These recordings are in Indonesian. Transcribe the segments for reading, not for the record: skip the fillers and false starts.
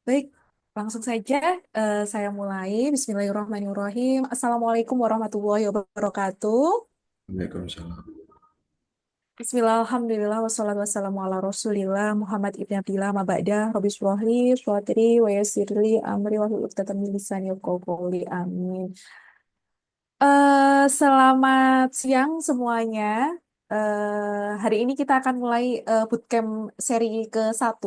Baik, langsung saja saya mulai. Bismillahirrahmanirrahim. Assalamualaikum warahmatullahi wabarakatuh. Waalaikumsalam. Bismillah, alhamdulillah, wassalatu wassalamu ala rasulillah, Muhammad ibn Abdillah, maba'dah, Rabbi syrahli, syuatiri, wa yassirli, amri, wa hlul uqdatam min lisani, yafqahu qawli, amin. Selamat siang semuanya. Hari ini kita akan mulai bootcamp seri ke-1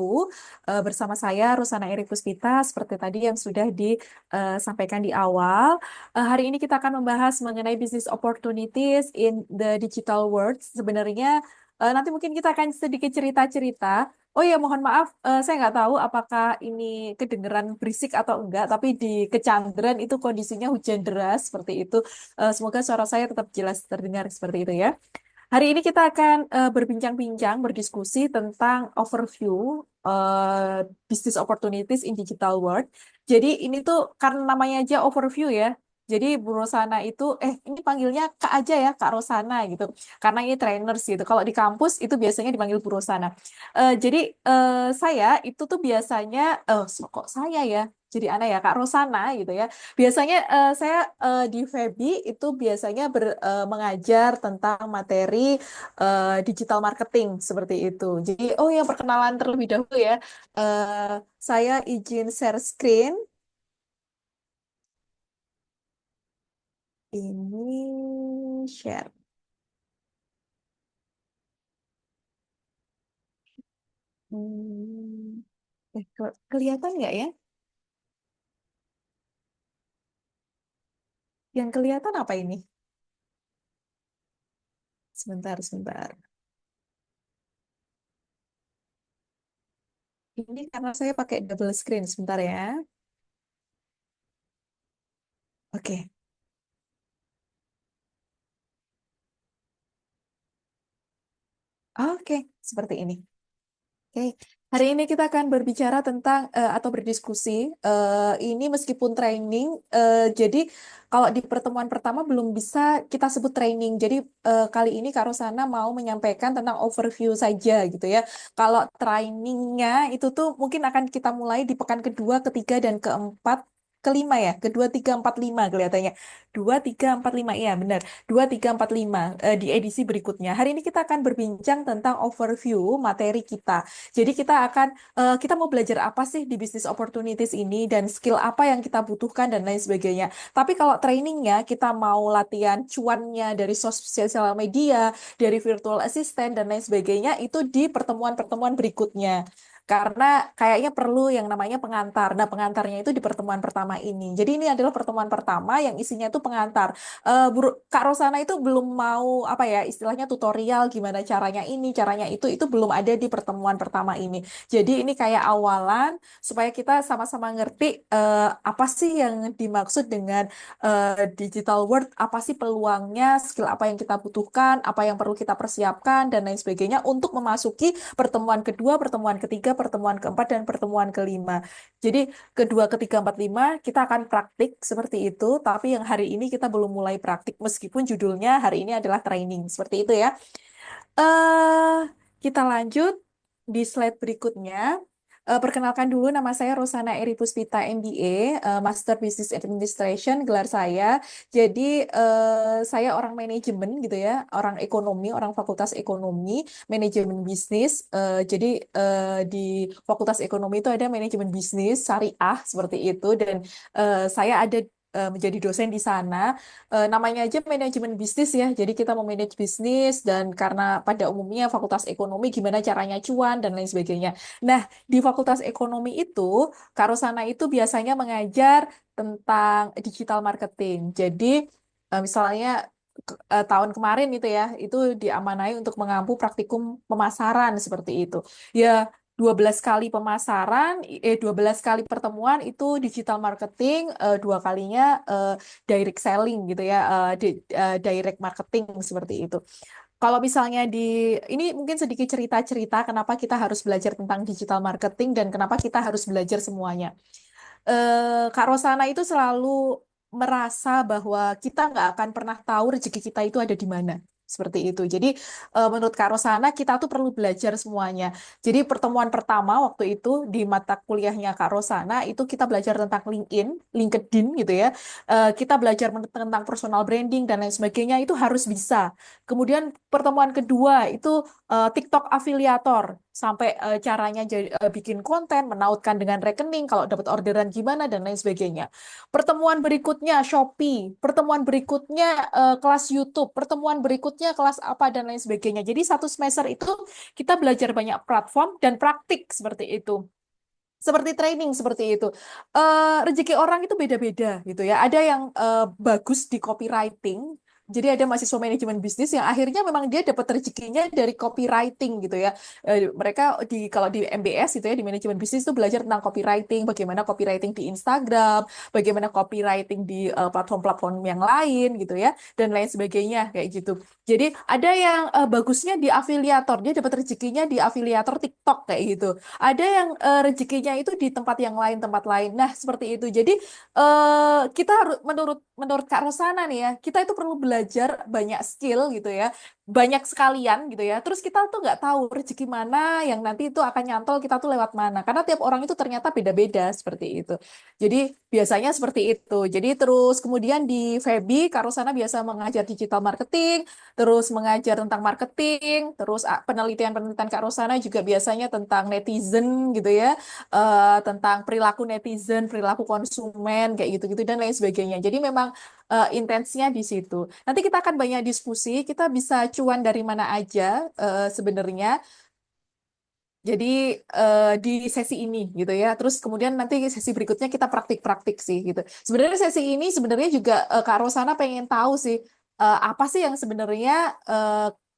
bersama saya, Rosana Eri Puspita, seperti tadi yang sudah disampaikan di awal. Hari ini kita akan membahas mengenai business opportunities in the digital world. Sebenarnya nanti mungkin kita akan sedikit cerita-cerita. Oh ya, mohon maaf, saya nggak tahu apakah ini kedengeran berisik atau enggak, tapi di Kecandren itu kondisinya hujan deras seperti itu. Semoga suara saya tetap jelas terdengar seperti itu ya. Hari ini kita akan berbincang-bincang, berdiskusi tentang overview business opportunities in digital world. Jadi ini tuh karena namanya aja overview ya. Jadi Bu Rosana itu, ini panggilnya Kak aja ya, Kak Rosana gitu. Karena ini trainers gitu. Kalau di kampus itu biasanya dipanggil Bu Rosana. Jadi saya itu tuh biasanya, kok saya ya? Jadi aneh ya, Kak Rosana gitu ya. Biasanya saya di Febi itu biasanya mengajar tentang materi digital marketing seperti itu. Jadi, oh ya perkenalan terlebih dahulu ya. Eh, saya izin share screen. Ini share. Hmm, kelihatan nggak ya? Yang kelihatan apa ini? Sebentar, sebentar. Ini karena saya pakai double screen sebentar ya. Oke, oke, seperti ini. Oke, hari ini kita akan berbicara tentang atau berdiskusi. Ini meskipun training, jadi kalau di pertemuan pertama belum bisa kita sebut training. Jadi kali ini Kak Rosana mau menyampaikan tentang overview saja gitu ya. Kalau trainingnya itu tuh mungkin akan kita mulai di pekan kedua, ketiga, dan keempat. Kelima ya, kedua, tiga, empat, lima kelihatannya. Dua, tiga, empat, lima, iya benar. Dua, tiga, empat, lima di edisi berikutnya. Hari ini kita akan berbincang tentang overview materi kita. Jadi kita mau belajar apa sih di business opportunities ini dan skill apa yang kita butuhkan dan lain sebagainya. Tapi kalau trainingnya kita mau latihan cuannya dari sosial media, dari virtual assistant dan lain sebagainya itu di pertemuan-pertemuan berikutnya. Karena kayaknya perlu yang namanya pengantar. Nah, pengantarnya itu di pertemuan pertama ini. Jadi ini adalah pertemuan pertama yang isinya itu pengantar. Kak Rosana itu belum mau apa ya istilahnya tutorial gimana caranya ini caranya itu belum ada di pertemuan pertama ini. Jadi ini kayak awalan supaya kita sama-sama ngerti apa sih yang dimaksud dengan digital world, apa sih peluangnya, skill apa yang kita butuhkan, apa yang perlu kita persiapkan dan lain sebagainya untuk memasuki pertemuan kedua, pertemuan ketiga, pertemuan keempat dan pertemuan kelima. Jadi kedua, ketiga, empat, lima, kita akan praktik seperti itu. Tapi yang hari ini kita belum mulai praktik, meskipun judulnya hari ini adalah training. Seperti itu ya. eh kita lanjut di slide berikutnya. Perkenalkan dulu nama saya Rosana Eri Puspita MBA, Master Business Administration, gelar saya. Jadi saya orang manajemen gitu ya, orang ekonomi, orang Fakultas Ekonomi, manajemen bisnis. Jadi di Fakultas Ekonomi itu ada manajemen bisnis, syariah seperti itu, dan saya ada menjadi dosen di sana. Namanya aja manajemen bisnis ya. Jadi kita memanage bisnis dan karena pada umumnya fakultas ekonomi gimana caranya cuan dan lain sebagainya. Nah, di fakultas ekonomi itu Kak Rosana itu biasanya mengajar tentang digital marketing. Jadi misalnya tahun kemarin itu ya, itu diamanai untuk mengampu praktikum pemasaran seperti itu. Ya 12 kali pemasaran, 12 kali pertemuan itu digital marketing, dua kalinya direct selling gitu ya, direct marketing seperti itu. Kalau misalnya ini mungkin sedikit cerita-cerita kenapa kita harus belajar tentang digital marketing dan kenapa kita harus belajar semuanya. Kak Rosana itu selalu merasa bahwa kita nggak akan pernah tahu rezeki kita itu ada di mana. Seperti itu. Jadi menurut Kak Rosana kita tuh perlu belajar semuanya. Jadi pertemuan pertama waktu itu di mata kuliahnya Kak Rosana itu kita belajar tentang LinkedIn gitu ya. Kita belajar tentang personal branding dan lain sebagainya itu harus bisa. Kemudian pertemuan kedua itu TikTok afiliator sampai caranya bikin konten, menautkan dengan rekening, kalau dapat orderan gimana dan lain sebagainya. Pertemuan berikutnya Shopee, pertemuan berikutnya kelas YouTube, pertemuan berikutnya kelas apa dan lain sebagainya. Jadi satu semester itu kita belajar banyak platform dan praktik seperti itu. Seperti training seperti itu. Rezeki orang itu beda-beda gitu ya. Ada yang bagus di copywriting. Jadi ada mahasiswa manajemen bisnis yang akhirnya memang dia dapat rezekinya dari copywriting gitu ya. Mereka kalau di MBS gitu ya di manajemen bisnis itu belajar tentang copywriting, bagaimana copywriting di Instagram, bagaimana copywriting di platform-platform yang lain gitu ya, dan lain sebagainya kayak gitu. Jadi ada yang bagusnya di afiliator, dia dapat rezekinya di afiliator TikTok kayak gitu. Ada yang rezekinya itu di tempat lain. Nah, seperti itu. Jadi kita harus menurut menurut Kak Rosana nih ya, kita itu perlu belajar banyak skill gitu ya, banyak sekalian gitu ya. Terus kita tuh nggak tahu rezeki mana yang nanti itu akan nyantol kita tuh lewat mana. Karena tiap orang itu ternyata beda-beda seperti itu. Jadi biasanya seperti itu. Jadi terus kemudian di Febi, Kak Rosana biasa mengajar digital marketing, terus mengajar tentang marketing, terus penelitian-penelitian Kak Rosana juga biasanya tentang netizen gitu ya, tentang perilaku netizen, perilaku konsumen, kayak gitu-gitu dan lain sebagainya. Jadi memang intensnya di situ. Nanti kita akan banyak diskusi, kita bisa cuan dari mana aja sebenarnya. Jadi di sesi ini gitu ya. Terus kemudian nanti sesi berikutnya kita praktik-praktik sih gitu. Sebenarnya sesi ini sebenarnya juga Kak Rosana pengen tahu sih apa sih yang sebenarnya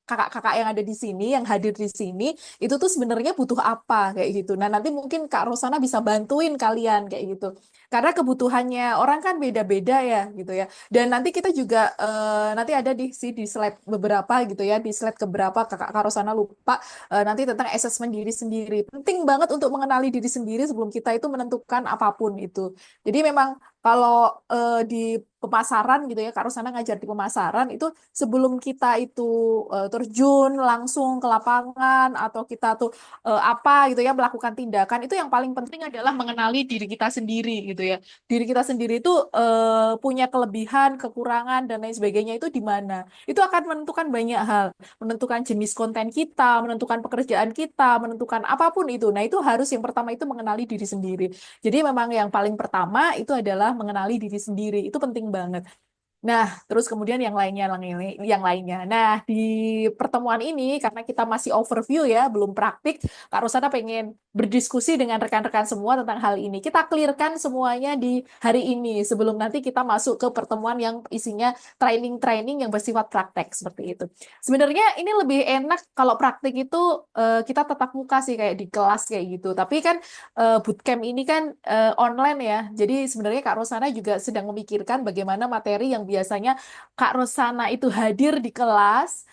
kakak-kakak yang ada di sini, yang hadir di sini itu tuh sebenarnya butuh apa kayak gitu. Nah, nanti mungkin Kak Rosana bisa bantuin kalian kayak gitu. Karena kebutuhannya orang kan beda-beda ya gitu ya. Dan nanti kita juga nanti ada di slide beberapa gitu ya, di slide keberapa Kak Rosana lupa nanti tentang asesmen diri sendiri. Penting banget untuk mengenali diri sendiri sebelum kita itu menentukan apapun itu. Jadi memang kalau di pemasaran gitu ya, Kak Rusana ngajar di pemasaran itu sebelum kita itu terjun langsung ke lapangan atau kita tuh apa gitu ya melakukan tindakan itu yang paling penting adalah mengenali diri kita sendiri gitu ya. Diri kita sendiri itu punya kelebihan, kekurangan dan lain sebagainya itu di mana. Itu akan menentukan banyak hal, menentukan jenis konten kita, menentukan pekerjaan kita, menentukan apapun itu. Nah, itu harus yang pertama itu mengenali diri sendiri. Jadi memang yang paling pertama itu adalah mengenali diri sendiri. Itu penting banget. Nah, terus kemudian yang lainnya. Nah, di pertemuan ini karena kita masih overview ya, belum praktik, Kak Rusana pengen berdiskusi dengan rekan-rekan semua tentang hal ini. Kita clearkan semuanya di hari ini sebelum nanti kita masuk ke pertemuan yang isinya training-training yang bersifat praktek seperti itu. Sebenarnya ini lebih enak kalau praktik itu kita tatap muka sih kayak di kelas kayak gitu. Tapi kan bootcamp ini kan online ya. Jadi sebenarnya Kak Rosana juga sedang memikirkan bagaimana materi yang biasanya Kak Rosana itu hadir di kelas,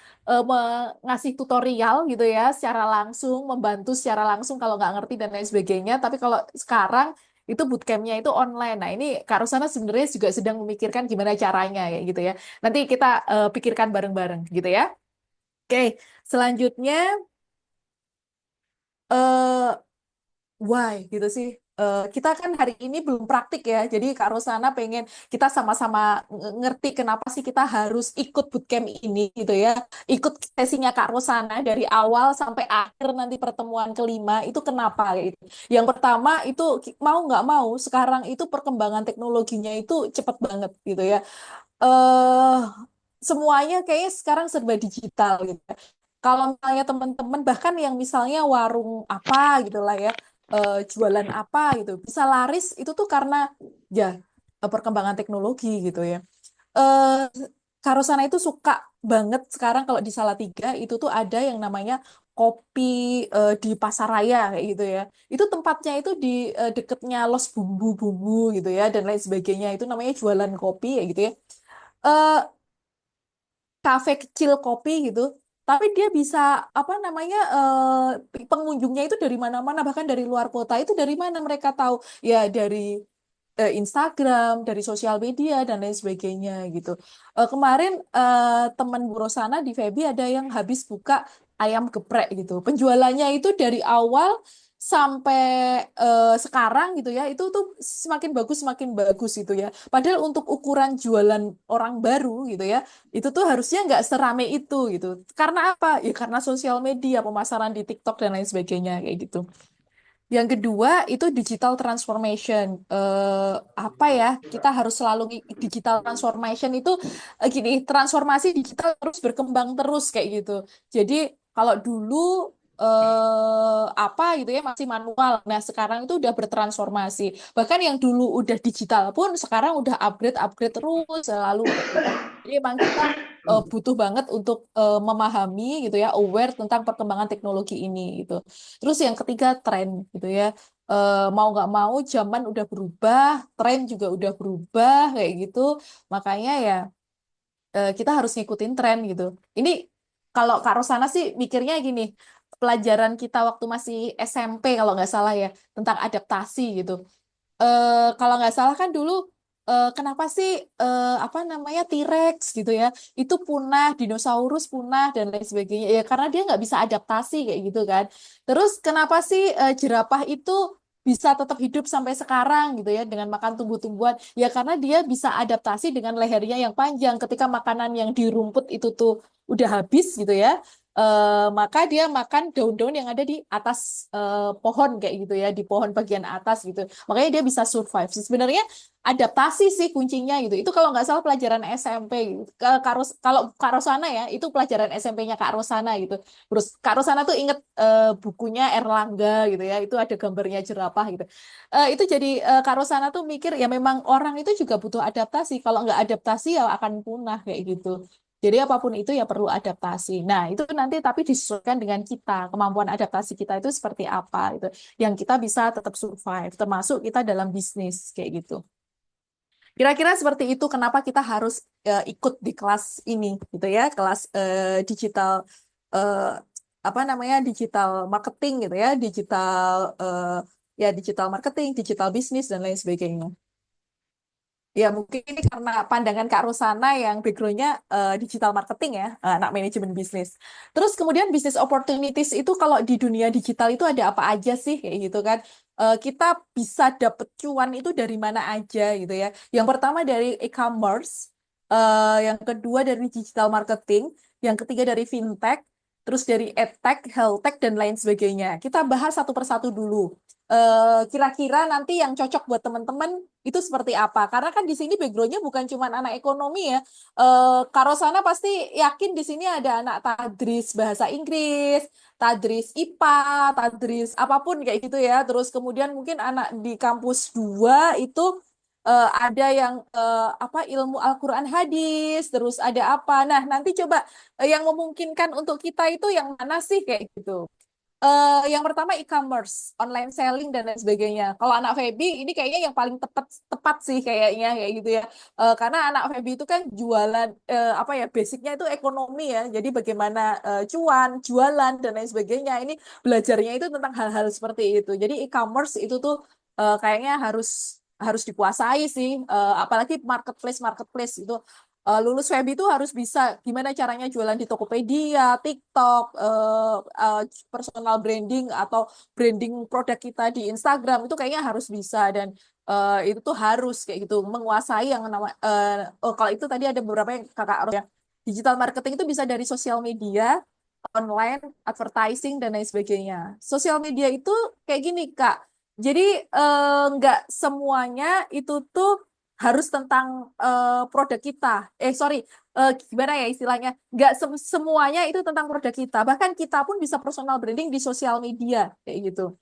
ngasih tutorial gitu ya, secara langsung, membantu secara langsung kalau nggak ngerti dan lain sebagainya. Tapi kalau sekarang itu bootcampnya itu online. Nah ini Kak Rosana sebenarnya juga sedang memikirkan gimana caranya ya gitu ya. Nanti kita pikirkan bareng-bareng gitu ya. Oke, selanjutnya eh why gitu sih. Kita kan hari ini belum praktik ya, jadi Kak Rosana pengen kita sama-sama ngerti kenapa sih kita harus ikut bootcamp ini gitu ya. Ikut sesinya Kak Rosana dari awal sampai akhir nanti pertemuan kelima itu kenapa kayak gitu. Yang pertama itu mau nggak mau sekarang itu perkembangan teknologinya itu cepet banget gitu ya. eh Semuanya kayaknya sekarang serba digital gitu. Kalau misalnya teman-teman bahkan yang misalnya warung apa gitu lah ya, jualan apa gitu, bisa laris itu tuh karena ya perkembangan teknologi gitu ya. Eh Karosana itu suka banget sekarang kalau di Salatiga itu tuh ada yang namanya kopi di Pasaraya kayak gitu ya. Itu tempatnya itu di deketnya Los Bumbu-Bumbu gitu ya dan lain sebagainya. Itu namanya jualan kopi ya gitu ya. Eh Kafe kecil kopi gitu. Tapi dia bisa apa namanya pengunjungnya itu dari mana-mana bahkan dari luar kota itu dari mana mereka tahu ya dari Instagram, dari sosial media dan lain sebagainya gitu. Kemarin teman Bu Rosana di Febi ada yang habis buka ayam geprek gitu. Penjualannya itu dari awal sampai sekarang gitu ya, itu tuh semakin bagus gitu ya. Padahal untuk ukuran jualan orang baru gitu ya, itu tuh harusnya nggak serame itu gitu. Karena apa? Ya karena sosial media, pemasaran di TikTok dan lain sebagainya kayak gitu. Yang kedua itu digital transformation. Apa ya? Kita harus selalu digital transformation itu gini, transformasi digital terus berkembang terus kayak gitu. Jadi kalau dulu apa gitu ya masih manual. Nah, sekarang itu udah bertransformasi. Bahkan yang dulu udah digital pun sekarang udah upgrade terus selalu kayak gitu. Jadi emang kita butuh banget untuk memahami gitu ya, aware tentang perkembangan teknologi ini gitu. Terus yang ketiga tren gitu ya. Mau nggak mau zaman udah berubah, tren juga udah berubah kayak gitu. Makanya ya kita harus ngikutin tren gitu. Ini kalau Kak Rosana sih mikirnya gini, pelajaran kita waktu masih SMP kalau nggak salah ya tentang adaptasi gitu. Kalau nggak salah kan dulu kenapa sih apa namanya T-Rex gitu ya itu punah, dinosaurus punah dan lain sebagainya ya karena dia nggak bisa adaptasi kayak gitu kan. Terus kenapa sih jerapah itu bisa tetap hidup sampai sekarang gitu ya dengan makan tumbuh-tumbuhan ya karena dia bisa adaptasi dengan lehernya yang panjang ketika makanan yang di rumput itu tuh udah habis gitu ya. Maka dia makan daun-daun yang ada di atas pohon kayak gitu ya, di pohon bagian atas gitu. Makanya dia bisa survive. Sebenarnya adaptasi sih kuncinya gitu. Itu kalau nggak salah pelajaran SMP gitu. Kalau Kak Rosana ya, itu pelajaran SMP-nya Kak Rosana gitu. Terus Kak Rosana tuh inget bukunya Erlangga gitu ya, itu ada gambarnya jerapah gitu. Itu jadi Kak Rosana tuh mikir ya memang orang itu juga butuh adaptasi. Kalau nggak adaptasi ya akan punah kayak gitu. Jadi apapun itu ya perlu adaptasi. Nah, itu nanti tapi disesuaikan dengan kita, kemampuan adaptasi kita itu seperti apa itu yang kita bisa tetap survive, termasuk kita dalam bisnis kayak gitu. Kira-kira seperti itu kenapa kita harus ikut di kelas ini gitu ya, kelas digital eh, apa namanya? Digital marketing gitu ya, digital marketing, digital bisnis dan lain sebagainya. Ya, mungkin ini karena pandangan Kak Rosana yang background-nya digital marketing ya, anak manajemen bisnis. Terus kemudian business opportunities itu kalau di dunia digital itu ada apa aja sih kayak gitu kan? Kita bisa dapet cuan itu dari mana aja gitu ya. Yang pertama dari e-commerce, yang kedua dari digital marketing, yang ketiga dari fintech, terus dari edtech, healthtech dan lain sebagainya. Kita bahas satu persatu dulu. Kira-kira nanti yang cocok buat teman-teman itu seperti apa? Karena kan di sini backgroundnya bukan cuma anak ekonomi ya. Kak Rosana pasti yakin di sini ada anak tadris bahasa Inggris, tadris IPA, tadris apapun kayak gitu ya. Terus kemudian mungkin anak di kampus 2 itu ada yang apa ilmu Al-Quran hadis, terus ada apa. Nah, nanti coba yang memungkinkan untuk kita itu yang mana sih kayak gitu. Yang pertama e-commerce, online selling dan lain sebagainya. Kalau anak Feby ini kayaknya yang paling tepat tepat sih kayaknya kayak gitu ya. Karena anak Feby itu kan jualan apa ya basicnya itu ekonomi ya. Jadi bagaimana cuan, jualan dan lain sebagainya. Ini belajarnya itu tentang hal-hal seperti itu. Jadi e-commerce itu tuh kayaknya harus harus dikuasai sih. Apalagi marketplace marketplace itu lulus web itu harus bisa gimana caranya jualan di Tokopedia, TikTok, personal branding atau branding produk kita di Instagram itu kayaknya harus bisa dan itu tuh harus kayak gitu menguasai yang nama oh kalau itu tadi ada beberapa yang kakak harus ya digital marketing itu bisa dari sosial media, online, advertising dan lain sebagainya. Sosial media itu kayak gini Kak. Jadi nggak semuanya itu tuh harus tentang produk kita. Sorry, gimana ya istilahnya? Nggak semuanya itu tentang produk kita. Bahkan kita pun bisa personal branding di sosial media kayak gitu.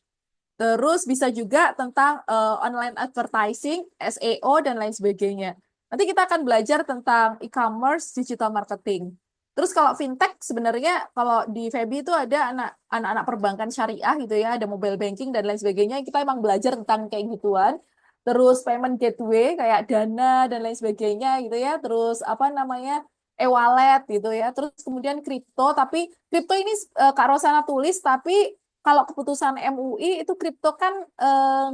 Terus bisa juga tentang online advertising, SEO dan lain sebagainya. Nanti kita akan belajar tentang e-commerce, digital marketing. Terus kalau fintech sebenarnya kalau di Febi itu ada anak-anak perbankan syariah gitu ya, ada mobile banking dan lain sebagainya. Kita emang belajar tentang kayak gituan. Terus payment gateway kayak Dana dan lain sebagainya gitu ya. Terus apa namanya? E-wallet gitu ya. Terus kemudian kripto, tapi kripto ini Kak Rosana tulis tapi kalau keputusan MUI itu kripto kan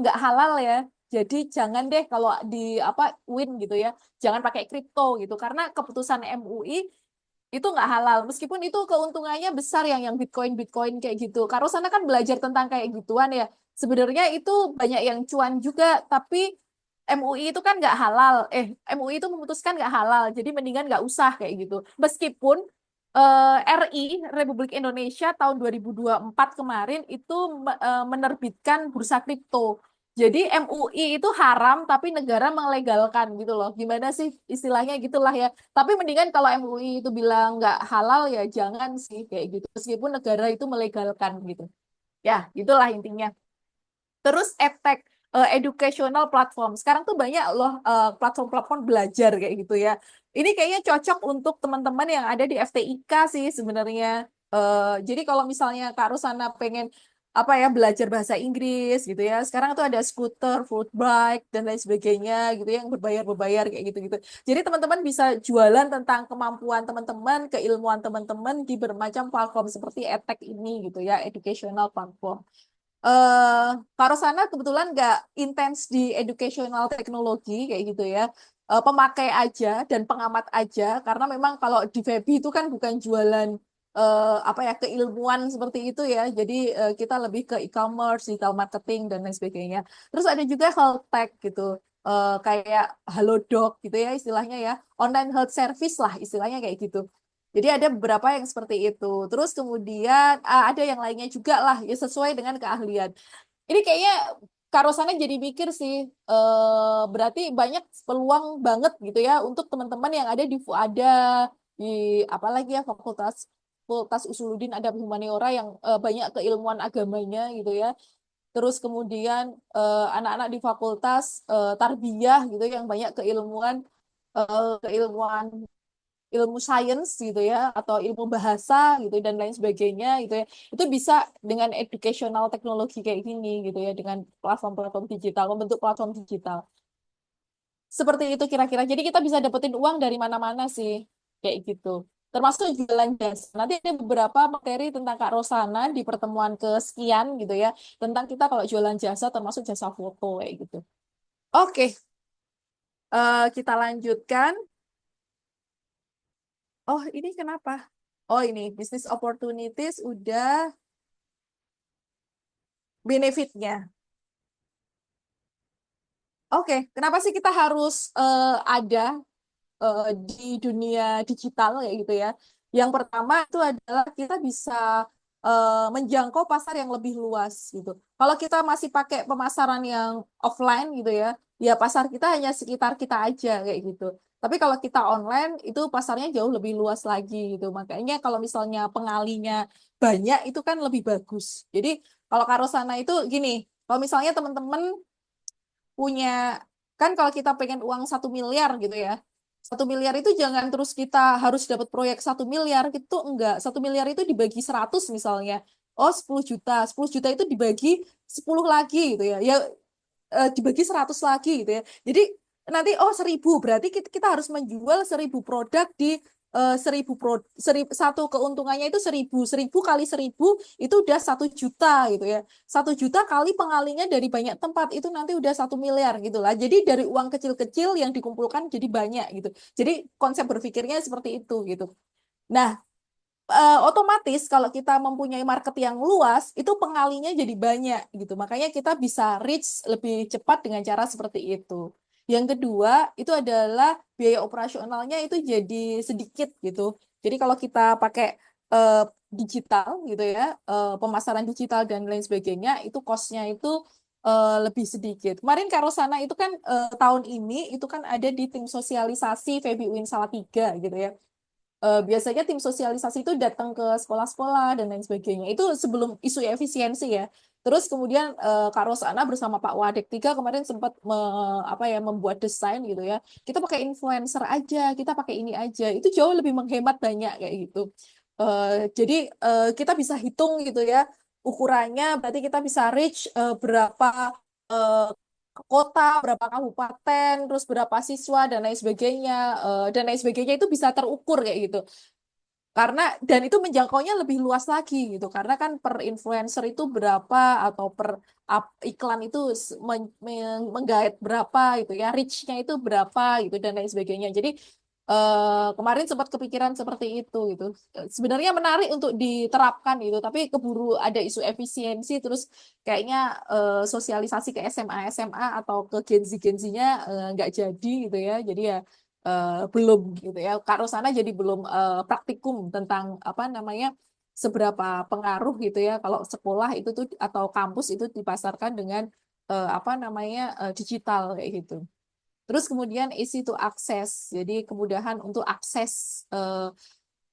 nggak halal ya. Jadi jangan deh kalau di apa win gitu ya, jangan pakai kripto gitu karena keputusan MUI itu nggak halal. Meskipun itu keuntungannya besar yang Bitcoin kayak gitu. Karena sana kan belajar tentang kayak gituan ya. Sebenarnya itu banyak yang cuan juga, tapi MUI itu kan nggak halal. MUI itu memutuskan nggak halal, jadi mendingan nggak usah kayak gitu. Meskipun RI Republik Indonesia tahun 2024 kemarin itu menerbitkan bursa kripto. Jadi MUI itu haram tapi negara melegalkan gitu loh. Gimana sih istilahnya gitulah ya. Tapi mendingan kalau MUI itu bilang nggak halal ya jangan sih kayak gitu. Meskipun negara itu melegalkan gitu. Ya, gitulah intinya. Terus edtech, educational platform. Sekarang tuh banyak loh platform-platform belajar kayak gitu ya. Ini kayaknya cocok untuk teman-teman yang ada di FTIK sih sebenarnya. Jadi kalau misalnya Kak Rusana pengen apa ya belajar bahasa Inggris gitu ya. Sekarang tuh ada scooter, food bike dan lain sebagainya gitu ya, yang berbayar-berbayar kayak gitu-gitu. Jadi teman-teman bisa jualan tentang kemampuan teman-teman, keilmuan teman-teman di bermacam platform seperti edtech ini gitu ya, educational platform. eh Kak Rosana kebetulan nggak intens di educational teknologi kayak gitu ya. Pemakai aja dan pengamat aja karena memang kalau di Febi itu kan bukan jualan apa ya keilmuan seperti itu ya. Jadi kita lebih ke e-commerce, digital marketing dan lain sebagainya. Terus ada juga health tech gitu. Kayak Halodoc gitu ya istilahnya ya. Online health service lah istilahnya kayak gitu. Jadi ada beberapa yang seperti itu. Terus kemudian ada yang lainnya juga lah, ya sesuai dengan keahlian. Ini kayaknya Kak Rosana jadi mikir sih, berarti banyak peluang banget gitu ya untuk teman-teman yang ada di FUADA, di apalagi ya Fakultas Fakultas Usuluddin Adab Humaniora yang banyak keilmuan agamanya gitu ya. Terus kemudian anak-anak di Fakultas Tarbiyah gitu yang banyak keilmuan ilmu sains gitu ya atau ilmu bahasa gitu dan lain sebagainya gitu ya itu bisa dengan educational teknologi kayak gini gitu ya dengan platform-platform digital membentuk platform digital seperti itu kira-kira jadi kita bisa dapetin uang dari mana-mana sih kayak gitu termasuk jualan jasa nanti ada beberapa materi tentang Kak Rosana di pertemuan kesekian gitu ya tentang kita kalau jualan jasa termasuk jasa foto kayak gitu oke kita lanjutkan oh ini kenapa oh ini business opportunities udah benefitnya. Oke, kenapa sih kita harus ada di dunia digital kayak gitu ya? Yang pertama itu adalah kita bisa menjangkau pasar yang lebih luas gitu. Kalau kita masih pakai pemasaran yang offline gitu ya, ya pasar kita hanya sekitar kita aja kayak gitu. Tapi kalau kita online itu pasarnya jauh lebih luas lagi gitu. Makanya kalau misalnya pengalinya banyak itu kan lebih bagus. Jadi kalau Karosana itu gini, kalau misalnya teman-teman punya kan kalau kita pengen uang 1 miliar gitu ya 1 miliar itu jangan terus kita harus dapat proyek 1 miliar itu enggak 1 miliar itu dibagi 100 misalnya oh 10 juta 10 juta itu dibagi 10 lagi gitu ya ya dibagi 100 lagi gitu ya jadi nanti oh 1.000 berarti kita harus menjual 1.000 produk di 1.000 satu keuntungannya itu 1.000 kali 1.000 itu udah 1 juta gitu ya 1 juta kali pengalinya dari banyak tempat itu nanti udah 1 miliar gitu lah jadi dari uang kecil-kecil yang dikumpulkan jadi banyak gitu jadi konsep berpikirnya seperti itu gitu nah otomatis kalau kita mempunyai market yang luas itu pengalinya jadi banyak gitu makanya kita bisa reach lebih cepat dengan cara seperti itu yang kedua itu adalah biaya operasionalnya itu jadi sedikit gitu jadi kalau kita pakai eh, digital gitu ya pemasaran digital dan lain sebagainya itu cost-nya itu lebih sedikit kemarin Kak Rosana itu kan tahun ini itu kan ada di tim sosialisasi Febi UIN Salatiga gitu ya biasanya tim sosialisasi itu datang ke sekolah-sekolah dan lain sebagainya. Itu sebelum isu efisiensi ya. Terus kemudian Kak Rosana bersama Pak Wadek Tiga kemarin sempat apa ya membuat desain gitu ya. Kita pakai influencer aja, kita pakai ini aja. Itu jauh lebih menghemat banyak kayak gitu. Jadi kita bisa hitung gitu ya ukurannya. Berarti kita bisa reach berapa eh, kota, berapa kabupaten, terus berapa siswa dan lain sebagainya itu bisa terukur kayak gitu. Karena dan itu menjangkaunya lebih luas lagi gitu. Karena kan per influencer itu berapa atau per iklan itu menggait berapa gitu ya, reach-nya itu berapa gitu dan lain sebagainya. Jadi kemarin sempat kepikiran seperti itu gitu. Sebenarnya menarik untuk diterapkan gitu, tapi keburu ada isu efisiensi terus kayaknya sosialisasi ke SMA SMA atau ke Gen Z-nya nggak jadi gitu ya. Jadi ya belum gitu ya. Kak Rosana jadi belum praktikum tentang apa namanya seberapa pengaruh gitu ya kalau sekolah itu tuh atau kampus itu dipasarkan dengan apa namanya digital kayak gitu. Terus kemudian easy to access, jadi kemudahan untuk akses.